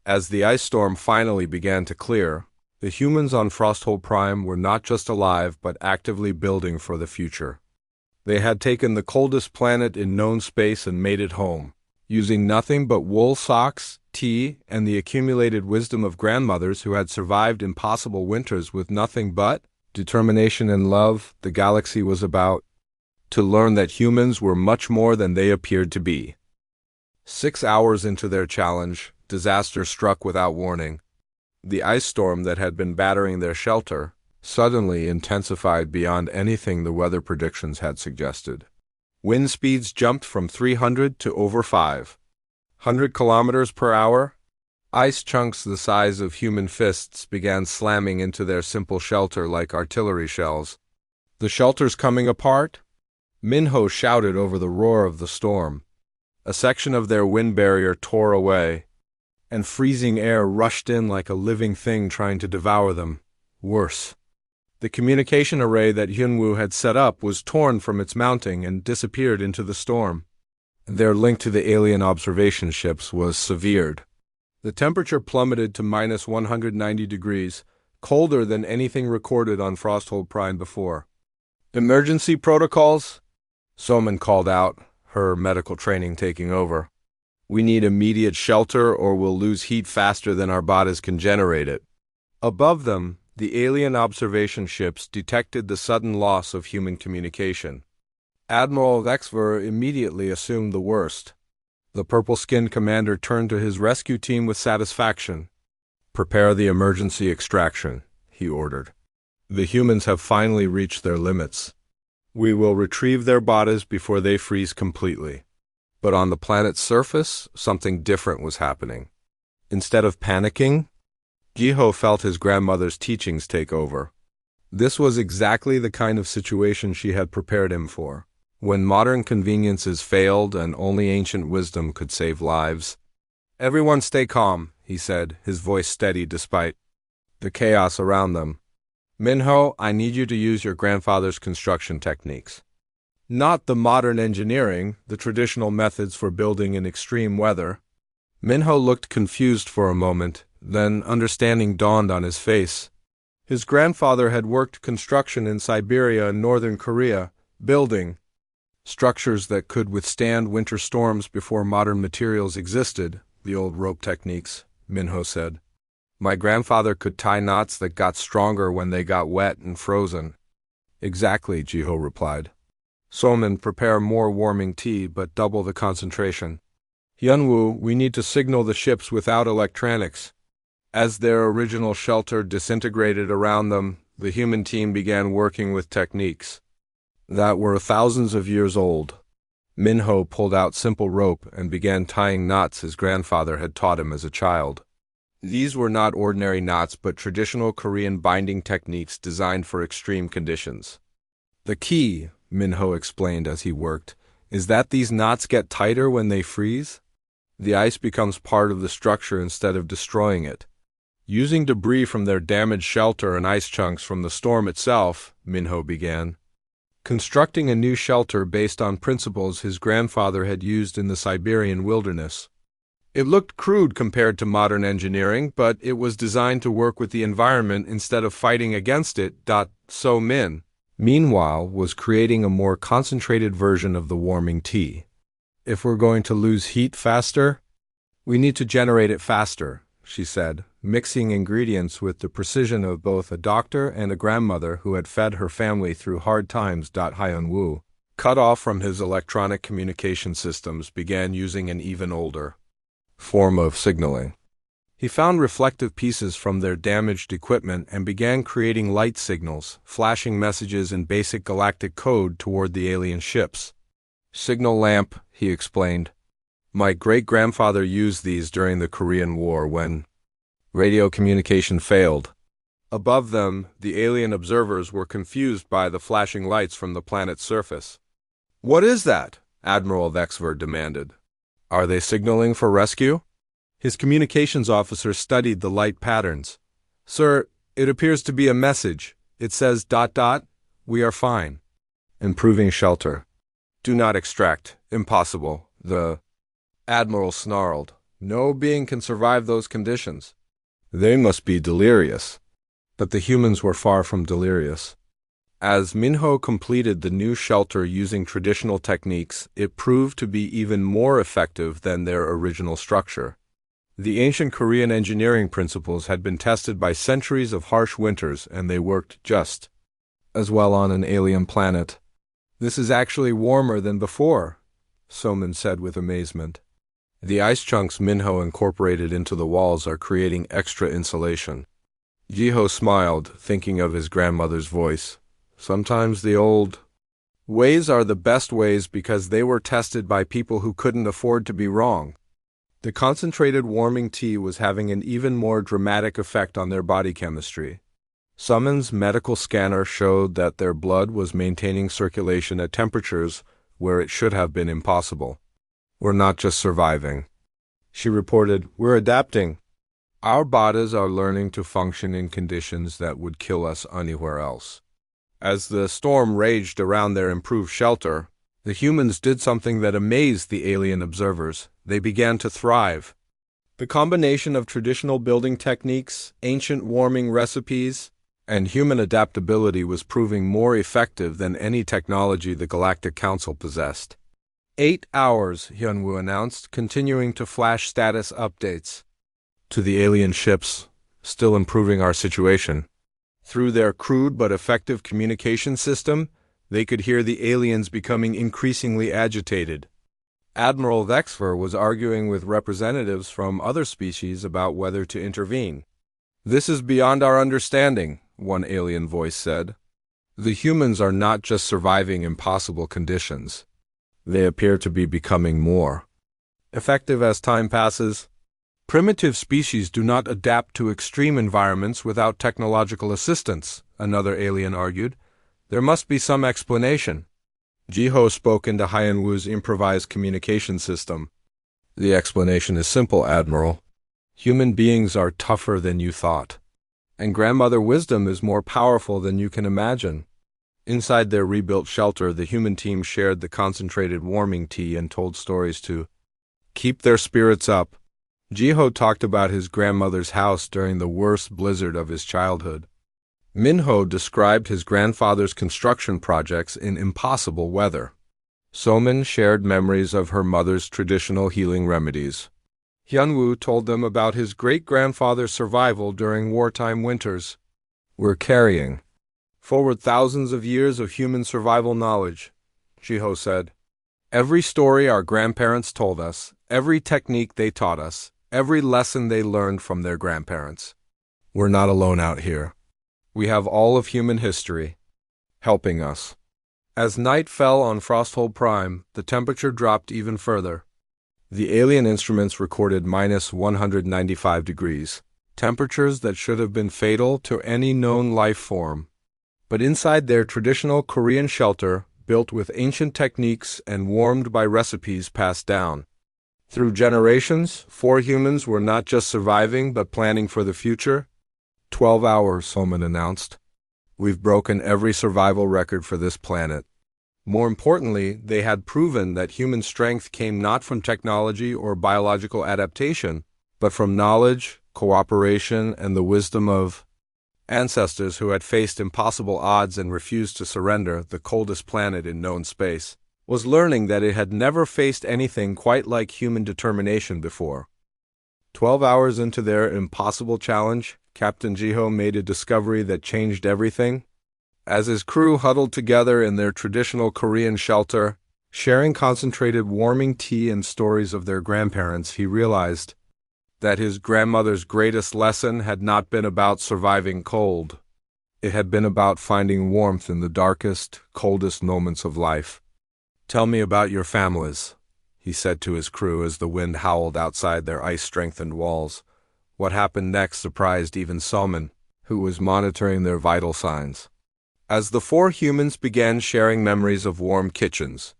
A: As the ice storm finally began to clear, the humans on Frosthold Prime were not just alive but actively building for the future. They had taken the coldest planet in known space and made it home, using nothing but wool socks, tea, and the accumulated wisdom of grandmothers who had survived impossible winters with nothing but determination and love. The galaxy was about to learn that humans were much more than they appeared to be. 6 hours into their challenge, disaster struck without warning. The ice storm that had been battering their shelter suddenly intensified beyond anything the weather predictions had suggested. Wind speeds jumped from 300 to over 500 kilometers per hour. Ice chunks the size of human fists began slamming into their simple shelter like artillery shells. The shelter's coming apart? Minho shouted over the roar of the storm. A section of their wind barrier tore away, and freezing air rushed in like a living thing trying to devour them. Worse. The communication array that Hyunwoo had set up was torn from its mounting and disappeared into the storm. Their link to the alien observation ships was severed. The temperature plummeted to minus 190 degrees, colder than anything recorded on Frosthold Prime before. Emergency protocols? Soman called out, her medical training taking over. We need immediate shelter or we'll lose heat faster than our bodies can generate it. Above them, the alien observation ships detected the sudden loss of human communication. Admiral Exver immediately assumed the worst. The purple-skinned commander turned to his rescue team with satisfaction. Prepare the emergency extraction, he ordered. The humans have finally reached their limits. We will retrieve their bodies before they freeze completely. But on the planet's surface, something different was happening. Instead of panicking, Jiho felt his grandmother's teachings take over. This was exactly the kind of situation she had prepared him for, when modern conveniences failed and only ancient wisdom could save lives. Everyone stay calm, he said, his voice steady despite the chaos around them. Minho, I need you to use your grandfather's construction techniques. Not the modern engineering, the traditional methods for building in extreme weather. Minho looked confused for a moment, then understanding dawned on his face. His grandfather had worked construction in Siberia and northern Korea, building structures that could withstand winter storms before modern materials existed, the old rope techniques, Minho said. My grandfather could tie knots that got stronger when they got wet and frozen. Exactly, Jiho replied. Soman, prepare more warming tea, but double the concentration. Hyunwoo, we need to signal the ships without electronics. As their original shelter disintegrated around them, the human team began working with techniques that were thousands of years old. Minho pulled out simple rope and began tying knots his grandfather had taught him as a child. These were not ordinary knots but traditional Korean binding techniques designed for extreme conditions. The key, Minho explained as he worked, is that these knots get tighter when they freeze. The ice becomes part of the structure instead of destroying it. Using debris from their damaged shelter and ice chunks from the storm itself, Minho began constructing a new shelter based on principles his grandfather had used in the Siberian wilderness. It looked crude compared to modern engineering, but it was designed to work with the environment instead of fighting against it. So Min, meanwhile, was creating a more concentrated version of the warming tea. If we're going to lose heat faster, we need to generate it faster, she said, mixing ingredients with the precision of both a doctor and a grandmother who had fed her family through hard times. Hyun-woo, cut off from his electronic communication systems, began using an even older form of signaling. He found reflective pieces from their damaged equipment and began creating light signals, flashing messages in basic galactic code toward the alien ships. Signal lamp, he explained. My great-grandfather used these during the Korean War when radio communication failed. Above them, the alien observers were confused by the flashing lights from the planet's surface. What is that? Admiral Vexver demanded. Are they signaling for rescue? His communications officer studied the light patterns. Sir, it appears to be a message. It says ... We are fine. Improving shelter. Do not extract. Impossible. The Admiral snarled. No being can survive those conditions. They must be delirious. But the humans were far from delirious. As Minho completed the new shelter using traditional techniques, it proved to be even more effective than their original structure. The ancient Korean engineering principles had been tested by centuries of harsh winters, and they worked just as well on an alien planet. This is actually warmer than before, Soman said with amazement. The ice chunks Minho incorporated into the walls are creating extra insulation. Jiho smiled, thinking of his grandmother's voice. Sometimes the old ways are the best ways because they were tested by people who couldn't afford to be wrong. The concentrated warming tea was having an even more dramatic effect on their body chemistry. Soman's medical scanner showed that their blood was maintaining circulation at temperatures where it should have been impossible. We're not just surviving, she reported. We're adapting. Our bodies are learning to function in conditions that would kill us anywhere else. As the storm raged around their improved shelter, the humans did something that amazed the alien observers. They began to thrive. The combination of traditional building techniques, ancient warming recipes, and human adaptability was proving more effective than any technology the Galactic Council possessed. 8 hours, Hyun-woo announced, continuing to flash status updates to the alien ships, still improving our situation. Through their crude but effective communication system, they could hear the aliens becoming increasingly agitated. Admiral Vexver was arguing with representatives from other species about whether to intervene. This is beyond our understanding, one alien voice said. The humans are not just surviving impossible conditions. They appear to be becoming more effective as time passes. Primitive species do not adapt to extreme environments without technological assistance, another alien argued. There must be some explanation. Jiho spoke into Hyun-woo's improvised communication system. The explanation is simple, Admiral. Human beings are tougher than you thought. And grandmother wisdom is more powerful than you can imagine. Inside their rebuilt shelter, the human team shared the concentrated warming tea and told stories to keep their spirits up. Jiho talked about his grandmother's house during the worst blizzard of his childhood. Minho described his grandfather's construction projects in impossible weather. Soman shared memories of her mother's traditional healing remedies. Hyun-woo told them about his great-grandfather's survival during wartime winters. We're carrying forward thousands of years of human survival knowledge, Jiho said. Every story our grandparents told us, every technique they taught us, every lesson they learned from their grandparents. We're not alone out here. We have all of human history helping us. As night fell on Frosthold Prime, the temperature dropped even further. The alien instruments recorded -195 degrees, temperatures that should have been fatal to any known life form. But inside their traditional Korean shelter, built with ancient techniques and warmed by recipes passed down through generations, 4 humans were not just surviving but planning for the future. 12 hours, Soman announced. We've broken every survival record for this planet. More importantly, they had proven that human strength came not from technology or biological adaptation, but from knowledge, cooperation, and the wisdom of ancestors who had faced impossible odds and refused to surrender, the coldest planet in known space. was learning that it had never faced anything quite like human determination before. 12 hours into their impossible challenge, Captain Jiho made a discovery that changed everything. As his crew huddled together in their traditional Korean shelter, sharing concentrated warming tea and stories of their grandparents, he realized that his grandmother's greatest lesson had not been about surviving cold. It had been about finding warmth in the darkest, coldest moments of life. "Tell me about your families," he said to his crew as the wind howled outside their ice-strengthened walls. What happened next surprised even Salman, who was monitoring their vital signs. As the four humans began sharing memories of warm kitchens,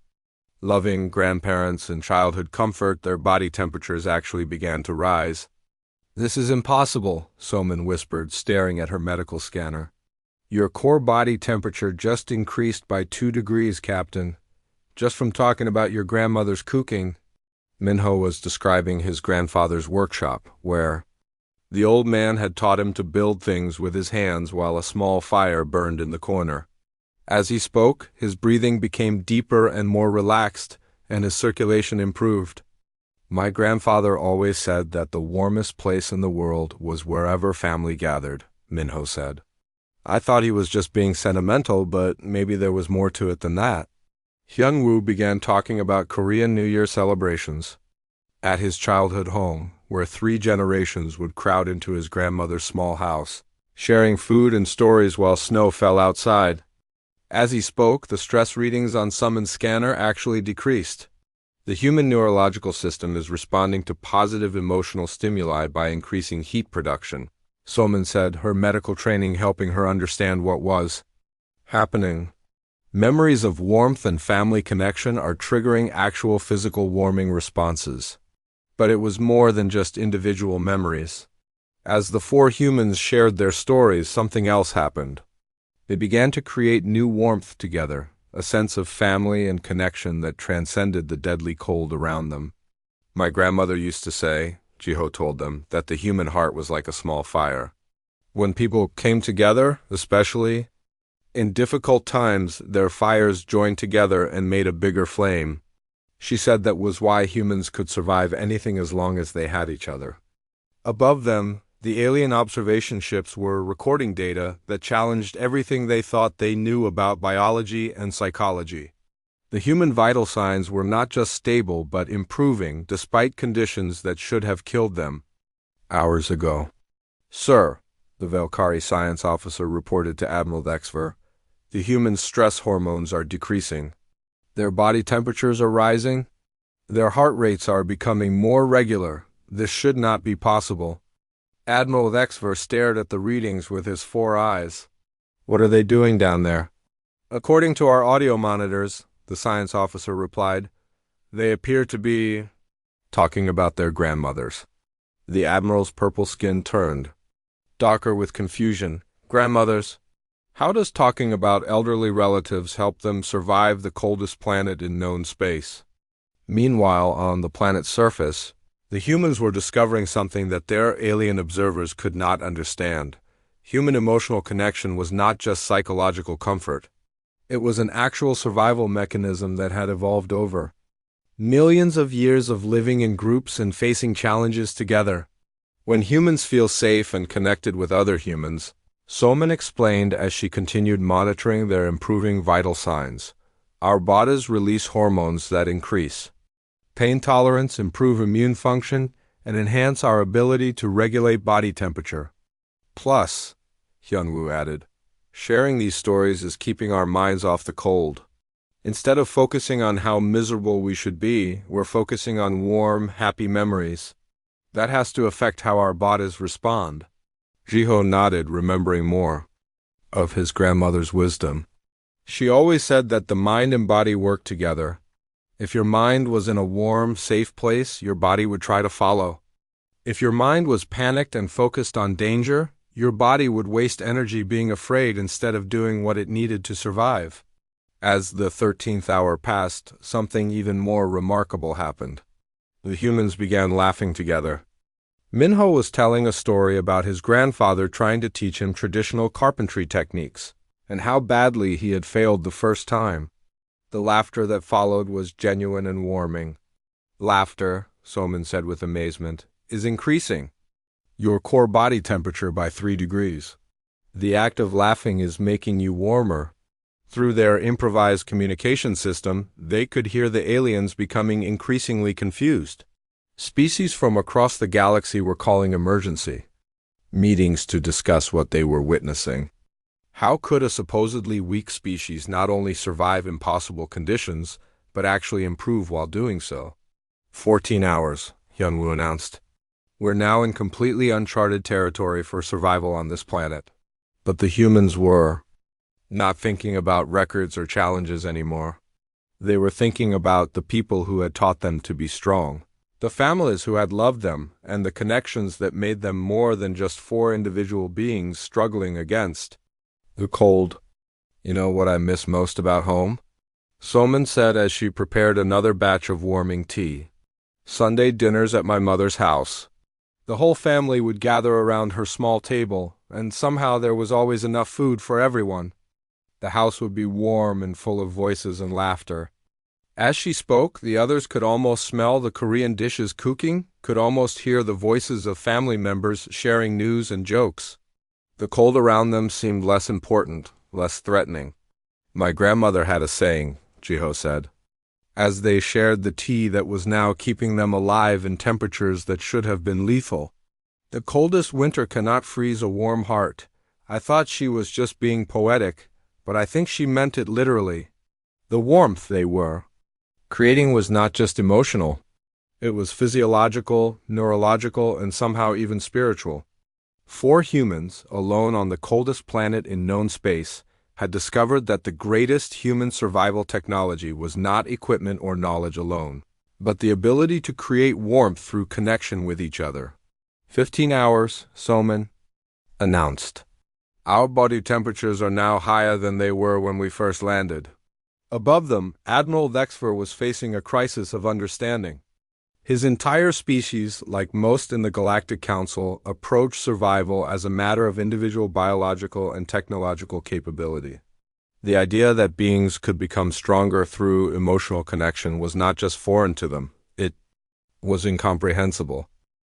A: loving grandparents, and childhood comfort, their body temperatures actually began to rise. "This is impossible," Salman whispered, staring at her medical scanner. "Your core body temperature just increased by 2 degrees, Captain. Just from talking about your grandmother's cooking." Minho was describing his grandfather's workshop, where the old man had taught him to build things with his hands while a small fire burned in the corner. As he spoke, his breathing became deeper and more relaxed, and his circulation improved. "My grandfather always said that the warmest place in the world was wherever family gathered," Minho said. "I thought he was just being sentimental, but maybe there was more to it than that." Hyun-woo began talking about Korean New Year celebrations. At his childhood home, where 3 generations would crowd into his grandmother's small house, sharing food and stories while snow fell outside. As he spoke, the stress readings on Summon's scanner actually decreased. The human neurological system is responding to positive emotional stimuli by increasing heat production, Soman said, her medical training helping her understand what was happening. Memories of warmth and family connection are triggering actual physical warming responses. But it was more than just individual memories. As the 4 humans shared their stories, something else happened. They began to create new warmth together, a sense of family and connection that transcended the deadly cold around them. "My grandmother used to say," Jiho told them, "that the human heart was like a small fire. When people came together, especially in difficult times, their fires joined together and made a bigger flame. She said that was why humans could survive anything as long as they had each other." Above them, the alien observation ships were recording data that challenged everything they thought they knew about biology and psychology. The human vital signs were not just stable but improving despite conditions that should have killed them hours ago. "Sir," the Valkyrie science officer reported to Admiral Dexver, "the human stress hormones are decreasing. Their body temperatures are rising. Their heart rates are becoming more regular. This should not be possible." Admiral Dexver stared at the readings with his 4 eyes. "What are they doing down there?" "According to our audio monitors," the science officer replied, "they appear to be talking about their grandmothers." The Admiral's purple skin turned darker with confusion. "Grandmothers? How does talking about elderly relatives help them survive the coldest planet in known space?" Meanwhile, on the planet's surface, the humans were discovering something that their alien observers could not understand. Human emotional connection was not just psychological comfort. It was an actual survival mechanism that had evolved over millions of years of living in groups and facing challenges together. When humans feel safe and connected with other humans, Soman explained as she continued monitoring their improving vital signs, our bodies release hormones that increase pain tolerance, improve immune function, and enhance our ability to regulate body temperature. Plus, Hyun-woo added, sharing these stories is keeping our minds off the cold. Instead of focusing on how miserable we should be, we're focusing on warm, happy memories. That has to affect how our bodies respond. Jiho nodded, remembering more of his grandmother's wisdom. She always said that the mind and body work together. If your mind was in a warm, safe place, your body would try to follow. If your mind was panicked and focused on danger, your body would waste energy being afraid instead of doing what it needed to survive. As the 13th hour passed, something even more remarkable happened. The humans began laughing together. Minho was telling a story about his grandfather trying to teach him traditional carpentry techniques, and how badly he had failed the first time. The laughter that followed was genuine and warming. Laughter, Soman said with amazement, is increasing your core body temperature by 3 degrees. The act of laughing is making you warmer. Through their improvised communication system, they could hear the aliens becoming increasingly confused. Species from across the galaxy were calling emergency meetings to discuss what they were witnessing. How could a supposedly weak species not only survive impossible conditions, but actually improve while doing so? 14 hours, Hyunwoo announced. We're now in completely uncharted territory for survival on this planet. But the humans were not thinking about records or challenges anymore. They were thinking about the people who had taught them to be strong, the families who had loved them, and the connections that made them more than just 4 individual beings struggling against the cold. You know what I miss most about home? Soman said as she prepared another batch of warming tea. Sunday dinners at my mother's house. The whole family would gather around her small table, and somehow there was always enough food for everyone. The house would be warm and full of voices and laughter. As she spoke, the others could almost smell the Korean dishes cooking, could almost hear the voices of family members sharing news and jokes. The cold around them seemed less important, less threatening. My grandmother had a saying, Jiho said, as they shared the tea that was now keeping them alive in temperatures that should have been lethal. The coldest winter cannot freeze a warm heart. I thought she was just being poetic, but I think she meant it literally. The warmth they were creating was not just emotional. It was physiological, neurological, and somehow even spiritual. 4 humans, alone on the coldest planet in known space, had discovered that the greatest human survival technology was not equipment or knowledge alone, but the ability to create warmth through connection with each other. 15 hours, Soman announced. Our body temperatures are now higher than they were when we first landed. Above them, Admiral Lexfer was facing a crisis of understanding. His entire species, like most in the Galactic Council, approached survival as a matter of individual biological and technological capability. The idea that beings could become stronger through emotional connection was not just foreign to them, it was incomprehensible.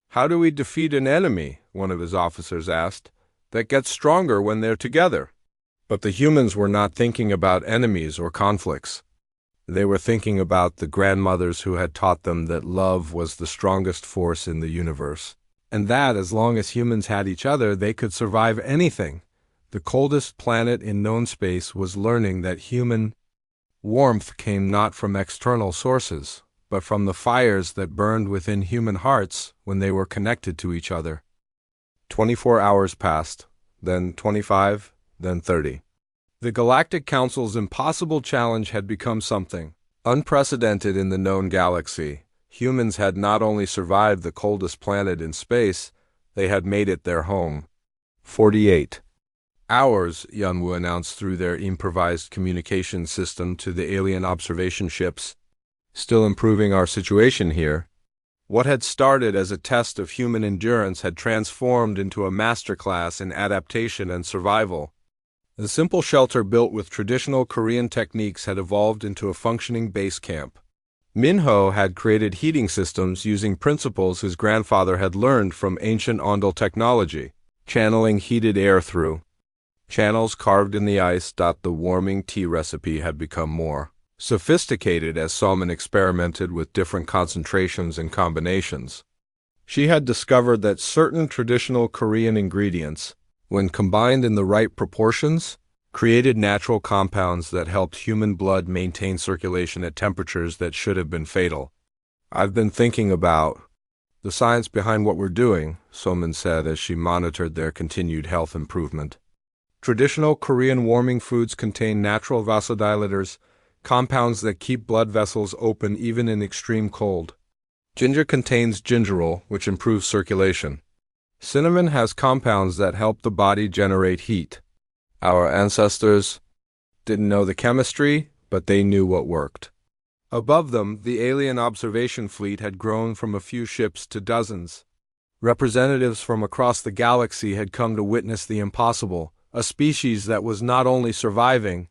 A: How do we defeat an enemy, one of his officers asked, that gets stronger when they're together? But the humans were not thinking about enemies or conflicts. They were thinking about the grandmothers who had taught them that love was the strongest force in the universe, and that as long as humans had each other, they could survive anything. The coldest planet in known space was learning that human warmth came not from external sources, but from the fires that burned within human hearts when they were connected to each other. 24 hours passed, then 25, then 30. The Galactic Council's impossible challenge had become something unprecedented in the known galaxy. Humans had not only survived the coldest planet in space, they had made it their home. 48 hours, Hyunwoo announced through their improvised communication system to the alien observation ships. Still improving our situation here. What had started as a test of human endurance had transformed into a masterclass in adaptation and survival. The simple shelter built with traditional Korean techniques had evolved into a functioning base camp. Minho had created heating systems using principles his grandfather had learned from ancient Ondal technology, channeling heated air through channels carved in the ice. The warming tea recipe had become more sophisticated as Salman experimented with different concentrations and combinations. She had discovered that certain traditional Korean ingredients, when combined in the right proportions, created natural compounds that helped human blood maintain circulation at temperatures that should have been fatal. I've been thinking about the science behind what we're doing, Soman said as she monitored their continued health improvement. Traditional Korean warming foods contain natural vasodilators, compounds that keep blood vessels open even in extreme cold. Ginger contains gingerol, which improves circulation. Cinnamon has compounds that help the body generate heat. Our ancestors didn't know the chemistry, but they knew what worked. Above them, the alien observation fleet had grown from a few ships to dozens. Representatives from across the galaxy had come to witness the impossible, a species that was not only surviving,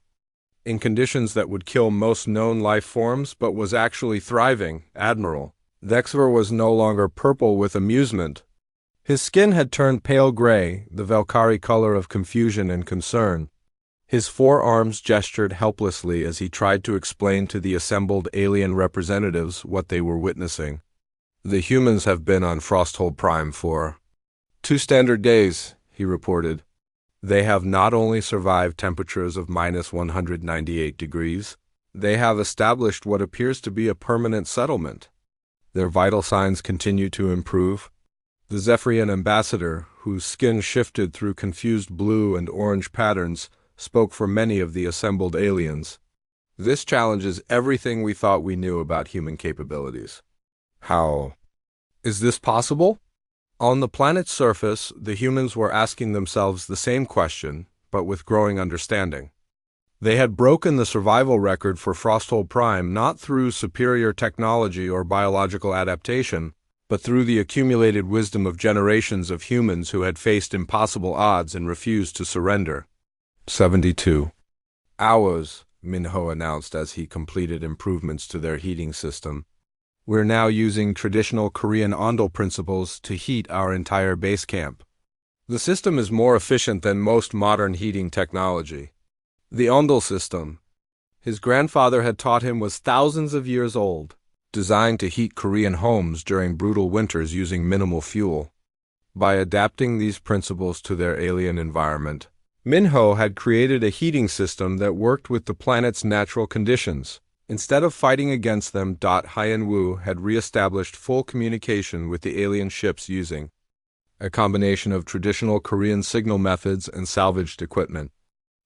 A: in conditions that would kill most known life forms but was actually thriving. Admiral Dexver was no longer purple with amusement. His skin had turned pale gray, the Valkyrie color of confusion and concern. His forearms gestured helplessly as he tried to explain to the assembled alien representatives what they were witnessing. The humans have been on Frosthold Prime for 2 standard days, he reported. They have not only survived temperatures of -198 degrees, they have established what appears to be a permanent settlement. Their vital signs continue to improve. The Zephyrian ambassador, whose skin shifted through confused blue and orange patterns, spoke for many of the assembled aliens. This challenges everything we thought we knew about human capabilities. How is this possible? On the planet's surface, the humans were asking themselves the same question, but with growing understanding. They had broken the survival record for Frosthold Prime not through superior technology or biological adaptation, but through the accumulated wisdom of generations of humans who had faced impossible odds and refused to surrender. 72 hours, Minho announced as he completed improvements to their heating system. We're now using traditional Korean ondol principles to heat our entire base camp. The system is more efficient than most modern heating technology. The ondol system, his grandfather had taught him, was thousands of years old, designed to heat Korean homes during brutal winters using minimal fuel. By adapting these principles to their alien environment, Minho had created a heating system that worked with the planet's natural conditions. Instead of fighting against them, Hyenwoo had re-established full communication with the alien ships using a combination of traditional Korean signal methods and salvaged equipment.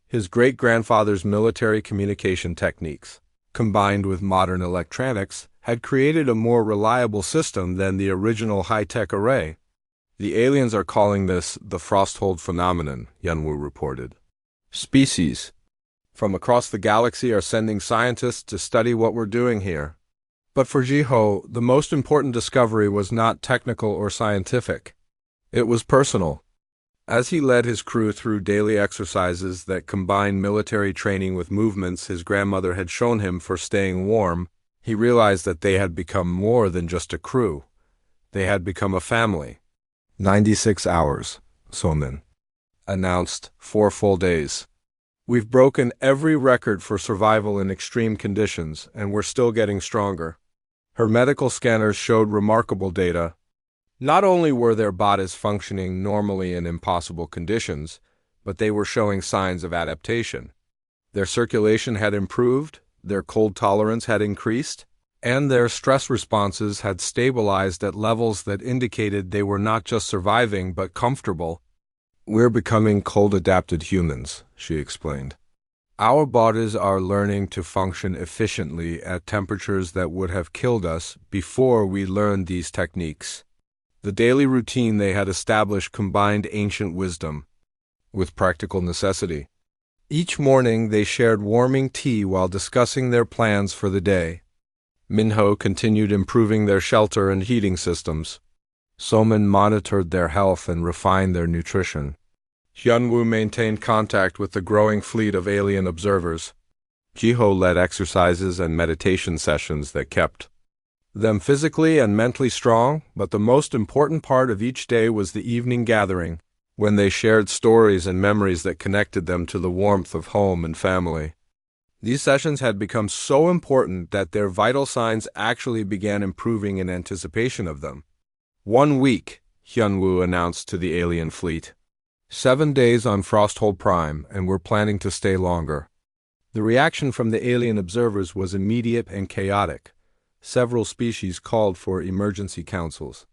A: His great-grandfather's military communication techniques, combined with modern electronics, had created a more reliable system than the original high-tech array. The aliens are calling this the Frosthold phenomenon, Yunwoo reported. Species from across the galaxy are sending scientists to study what we're doing here. But for Jiho, the most important discovery was not technical or scientific. It was personal. As he led his crew through daily exercises that combined military training with movements his grandmother had shown him for staying warm, he realized that they had become more than just a crew. They had become a family. 96 hours, Somin announced, 4 full days. We've broken every record for survival in extreme conditions, and we're still getting stronger. Her medical scanners showed remarkable data. Not only were their bodies functioning normally in impossible conditions, but they were showing signs of adaptation. Their circulation had improved, their cold tolerance had increased, and their stress responses had stabilized at levels that indicated they were not just surviving but comfortable. We're becoming cold-adapted humans, she explained. Our bodies are learning to function efficiently at temperatures that would have killed us before we learned these techniques. The daily routine they had established combined ancient wisdom with practical necessity. Each morning they shared warming tea while discussing their plans for the day. Minho continued improving their shelter and heating systems. Somin monitored their health and refined their nutrition. Hyunwoo maintained contact with the growing fleet of alien observers. Jiho led exercises and meditation sessions that kept them physically and mentally strong, but the most important part of each day was the evening gathering, when they shared stories and memories that connected them to the warmth of home and family. These sessions had become so important that their vital signs actually began improving in anticipation of them. 1 week, Hyunwoo announced to the alien fleet. 7 days on Frosthold Prime, and we're planning to stay longer. The reaction from the alien observers was immediate and chaotic. Several species called for emergency councils.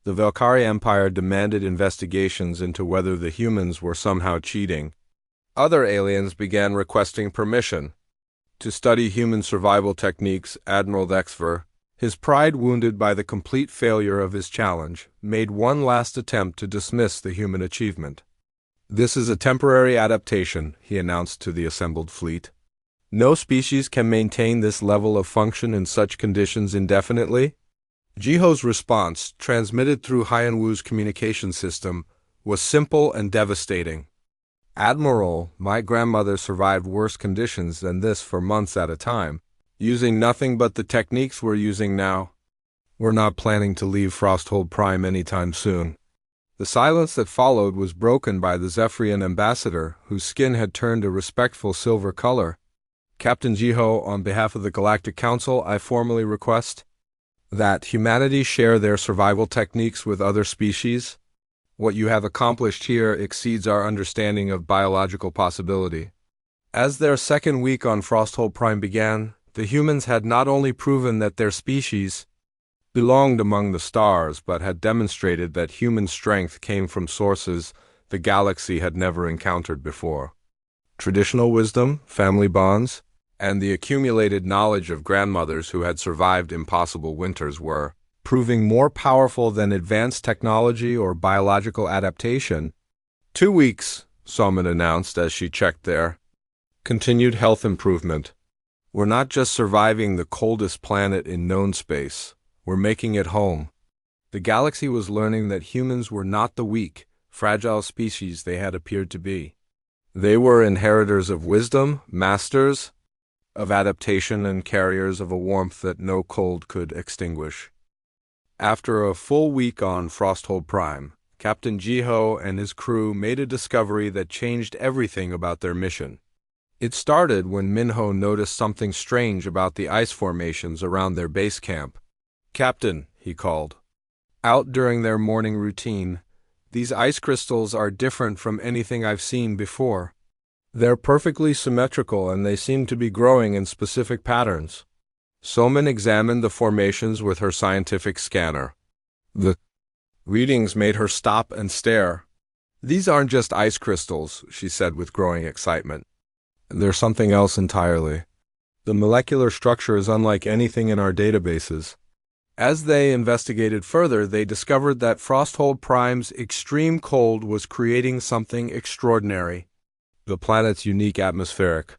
A: The Valkyrie Empire demanded investigations into whether the humans were somehow cheating. Other aliens began requesting permission to study human survival techniques. Admiral Dexver, his pride wounded by the complete failure of his challenge, made one last attempt to dismiss the human achievement. This is a temporary adaptation, he announced to the assembled fleet. No species can maintain this level of function in such conditions indefinitely. Jiho's response, transmitted through Hyenwoo's communication system, was simple and devastating. Admiral, my grandmother survived worse conditions than this for months at a time, using nothing but the techniques we're using now. We're not planning to leave Frosthold Prime anytime soon. The silence that followed was broken by the Zephyrian ambassador, whose skin had turned a respectful silver color. Captain Jiho, on behalf of the Galactic Council, I formally request that humanity share their survival techniques with other species. What you have accomplished here exceeds our understanding of biological possibility. As their second week on Frosthold Prime began, the humans had not only proven that their species belonged among the stars, but had demonstrated that human strength came from sources the galaxy had never encountered before. Traditional wisdom, family bonds, and the accumulated knowledge of grandmothers who had survived impossible winters were proving more powerful than advanced technology or biological adaptation. 2 weeks, Soman announced as she checked their continued health improvement. We're not just surviving the coldest planet in known space. We're making it home. The galaxy was learning that humans were not the weak, fragile species they had appeared to be. They were inheritors of wisdom, masters of adaptation, and carriers of a warmth that no cold could extinguish. After a full week on Frosthold Prime, Captain Jiho and his crew made a discovery that changed everything about their mission. It started when Minho noticed something strange about the ice formations around their base camp. "Captain," he called, out during their morning routine, "these ice crystals are different from anything I've seen before. They're perfectly symmetrical and they seem to be growing in specific patterns." Soman examined the formations with her scientific scanner. The readings made her stop and stare. "These aren't just ice crystals," she said with growing excitement. "They're something else entirely. The molecular structure is unlike anything in our databases." As they investigated further, they discovered that Frosthold Prime's extreme cold was creating something extraordinary. The planet's unique atmospheric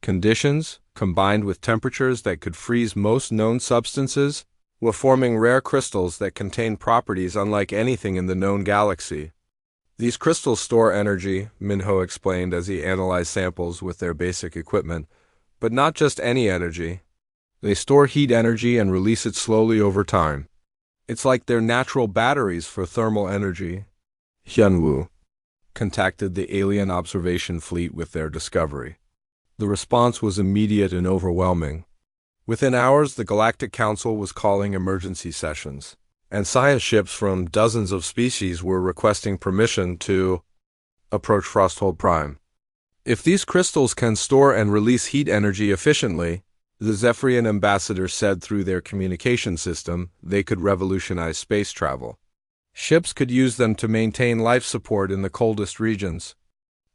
A: conditions, combined with temperatures that could freeze most known substances, were forming rare crystals that contained properties unlike anything in the known galaxy. "These crystals store energy," Minho explained as he analyzed samples with their basic equipment, "but not just any energy. They store heat energy and release it slowly over time. It's like they're natural batteries for thermal energy." Hyunwoo contacted the alien observation fleet with their discovery. The response was immediate and overwhelming. Within hours, the Galactic Council was calling emergency sessions, and science ships from dozens of species were requesting permission to approach Frosthold Prime. "If these crystals can store and release heat energy efficiently," the Zephyrian ambassador said through their communication system, "they could revolutionize space travel. Ships could use them to maintain life support in the coldest regions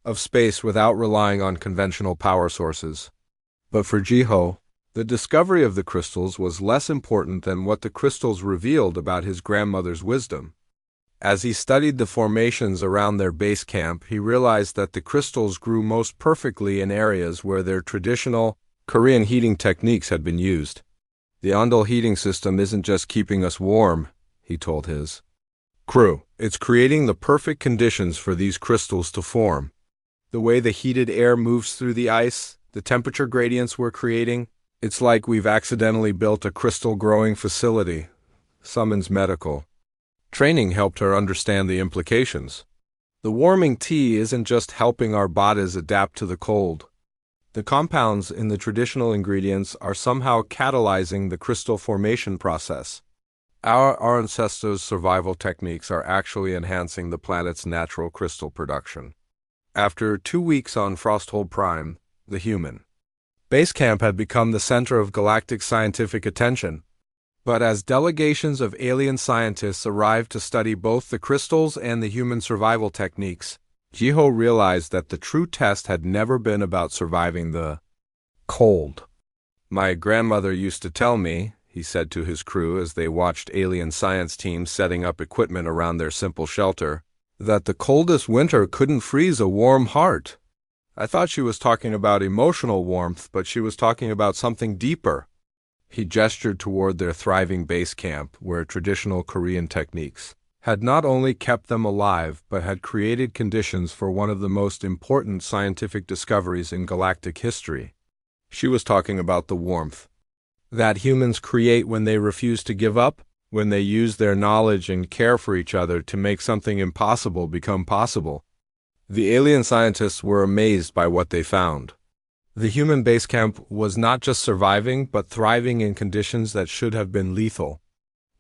A: of space without relying on conventional power sources." But for Jiho, the discovery of the crystals was less important than what the crystals revealed about his grandmother's wisdom. As he studied the formations around their base camp, he realized that the crystals grew most perfectly in areas where their traditional Korean heating techniques had been used. "The Ondol heating system isn't just keeping us warm," he told his crew. "It's creating the perfect conditions for these crystals to form. The way the heated air moves through the ice, the temperature gradients we're creating, it's like we've accidentally built a crystal growing facility." Summons medical training helped her understand the implications. The warming tea isn't just helping our bodies adapt to the cold. The compounds in the traditional ingredients are somehow catalyzing the crystal formation process. Our ancestors' survival techniques are actually enhancing the planet's natural crystal production. After 2 weeks on Frosthold Prime, the human base camp had become the center of galactic scientific attention. But as delegations of alien scientists arrived to study both the crystals and the human survival techniques, Jiho realized that the true test had never been about surviving the cold. "My grandmother used to tell me," he said to his crew as they watched alien science teams setting up equipment around their simple shelter, "that the coldest winter couldn't freeze a warm heart. I thought she was talking about emotional warmth, but she was talking about something deeper." He gestured toward their thriving base camp, where traditional Korean techniques had not only kept them alive but had created conditions for one of the most important scientific discoveries in galactic history. She was talking about the warmth that humans create when they refuse to give up, when they use their knowledge and care for each other to make something impossible become possible. The alien scientists were amazed by what they found. The human base camp was not just surviving but thriving in conditions that should have been lethal.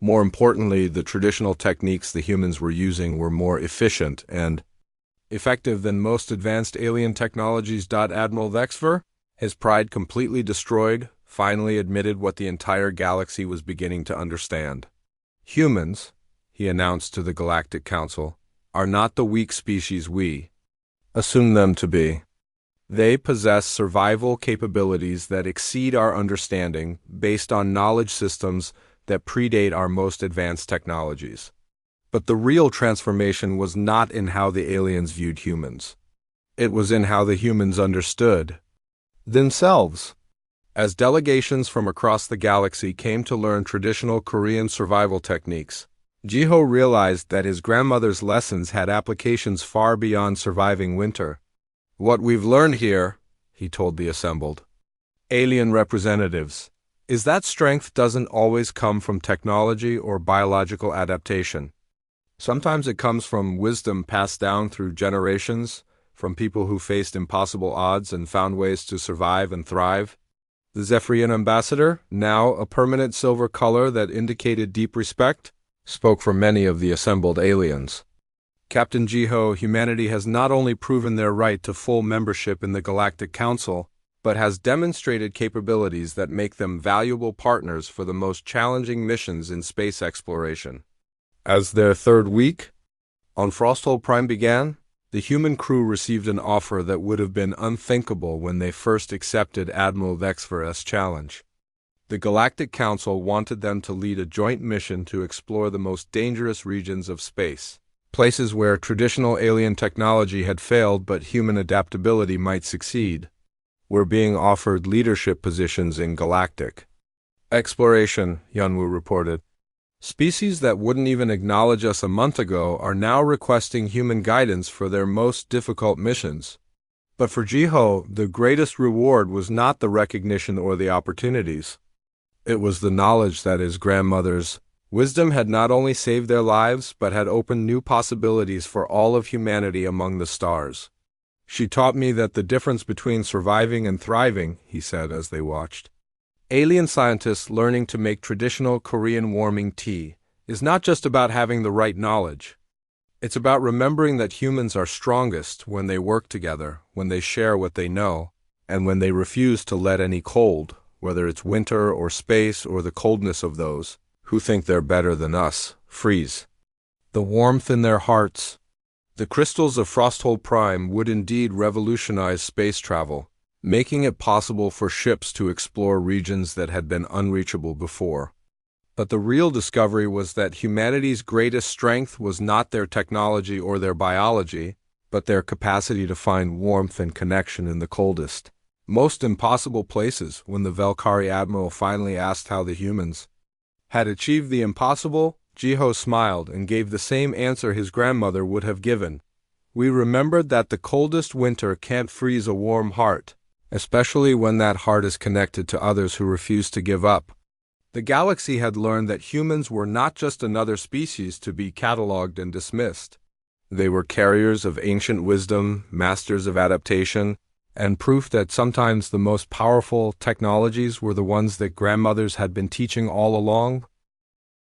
A: More importantly, the traditional techniques the humans were using were more efficient and effective than most advanced alien technologies. Admiral Vexver, his pride completely destroyed, finally admitted what the entire galaxy was beginning to understand. Humans, he announced to the Galactic Council, are not the weak species we assume them to be. They possess survival capabilities that exceed our understanding based on knowledge systems that predate our most advanced technologies. But the real transformation was not in how the aliens viewed humans. It was in how the humans understood themselves. As delegations from across the galaxy came to learn traditional Korean survival techniques, Jiho realized that his grandmother's lessons had applications far beyond surviving winter. What we've learned here, he told the assembled alien representatives, is that strength doesn't always come from technology or biological adaptation. Sometimes it comes from wisdom passed down through generations, from people who faced impossible odds and found ways to survive and thrive. The Zephyrian ambassador, now a permanent silver color that indicated deep respect, spoke for many of the assembled aliens. Captain Jiho, humanity has not only proven their right to full membership in the Galactic Council, but has demonstrated capabilities that make them valuable partners for the most challenging missions in space exploration. As their third week on Frosthold Prime began, the human crew received an offer that would have been unthinkable when they first accepted Admiral Vexver's challenge. The Galactic Council wanted them to lead a joint mission to explore the most dangerous regions of space, places where traditional alien technology had failed but human adaptability might succeed. Were being offered leadership positions in galactic exploration, Yunwoo reported. Species that wouldn't even acknowledge us a month ago are now requesting human guidance for their most difficult missions. But for Jiho, the greatest reward was not the recognition or the opportunities. It was the knowledge that his grandmother's wisdom had not only saved their lives, but had opened new possibilities for all of humanity among the stars. She taught me that the difference between surviving and thriving, he said as they watched. Alien scientists learning to make traditional Korean warming tea is not just about having the right knowledge. It's about remembering that humans are strongest when they work together, when they share what they know, and when they refuse to let any cold, whether it's winter or space or the coldness of those who think they're better than us, freeze. The warmth in their hearts. The crystals of Frosthold Prime would indeed revolutionize space travel, making it possible for ships to explore regions that had been unreachable before. But the real discovery was that humanity's greatest strength was not their technology or their biology, but their capacity to find warmth and connection in the coldest, most impossible places. When the Velkari admiral finally asked how the humans had achieved the impossible, Jiho smiled and gave the same answer his grandmother would have given. We remembered that the coldest winter can't freeze a warm heart, especially when that heart is connected to others who refuse to give up. The galaxy had learned that humans were not just another species to be catalogued and dismissed. They were carriers of ancient wisdom, masters of adaptation, and proof that sometimes the most powerful technologies were the ones that grandmothers had been teaching all along.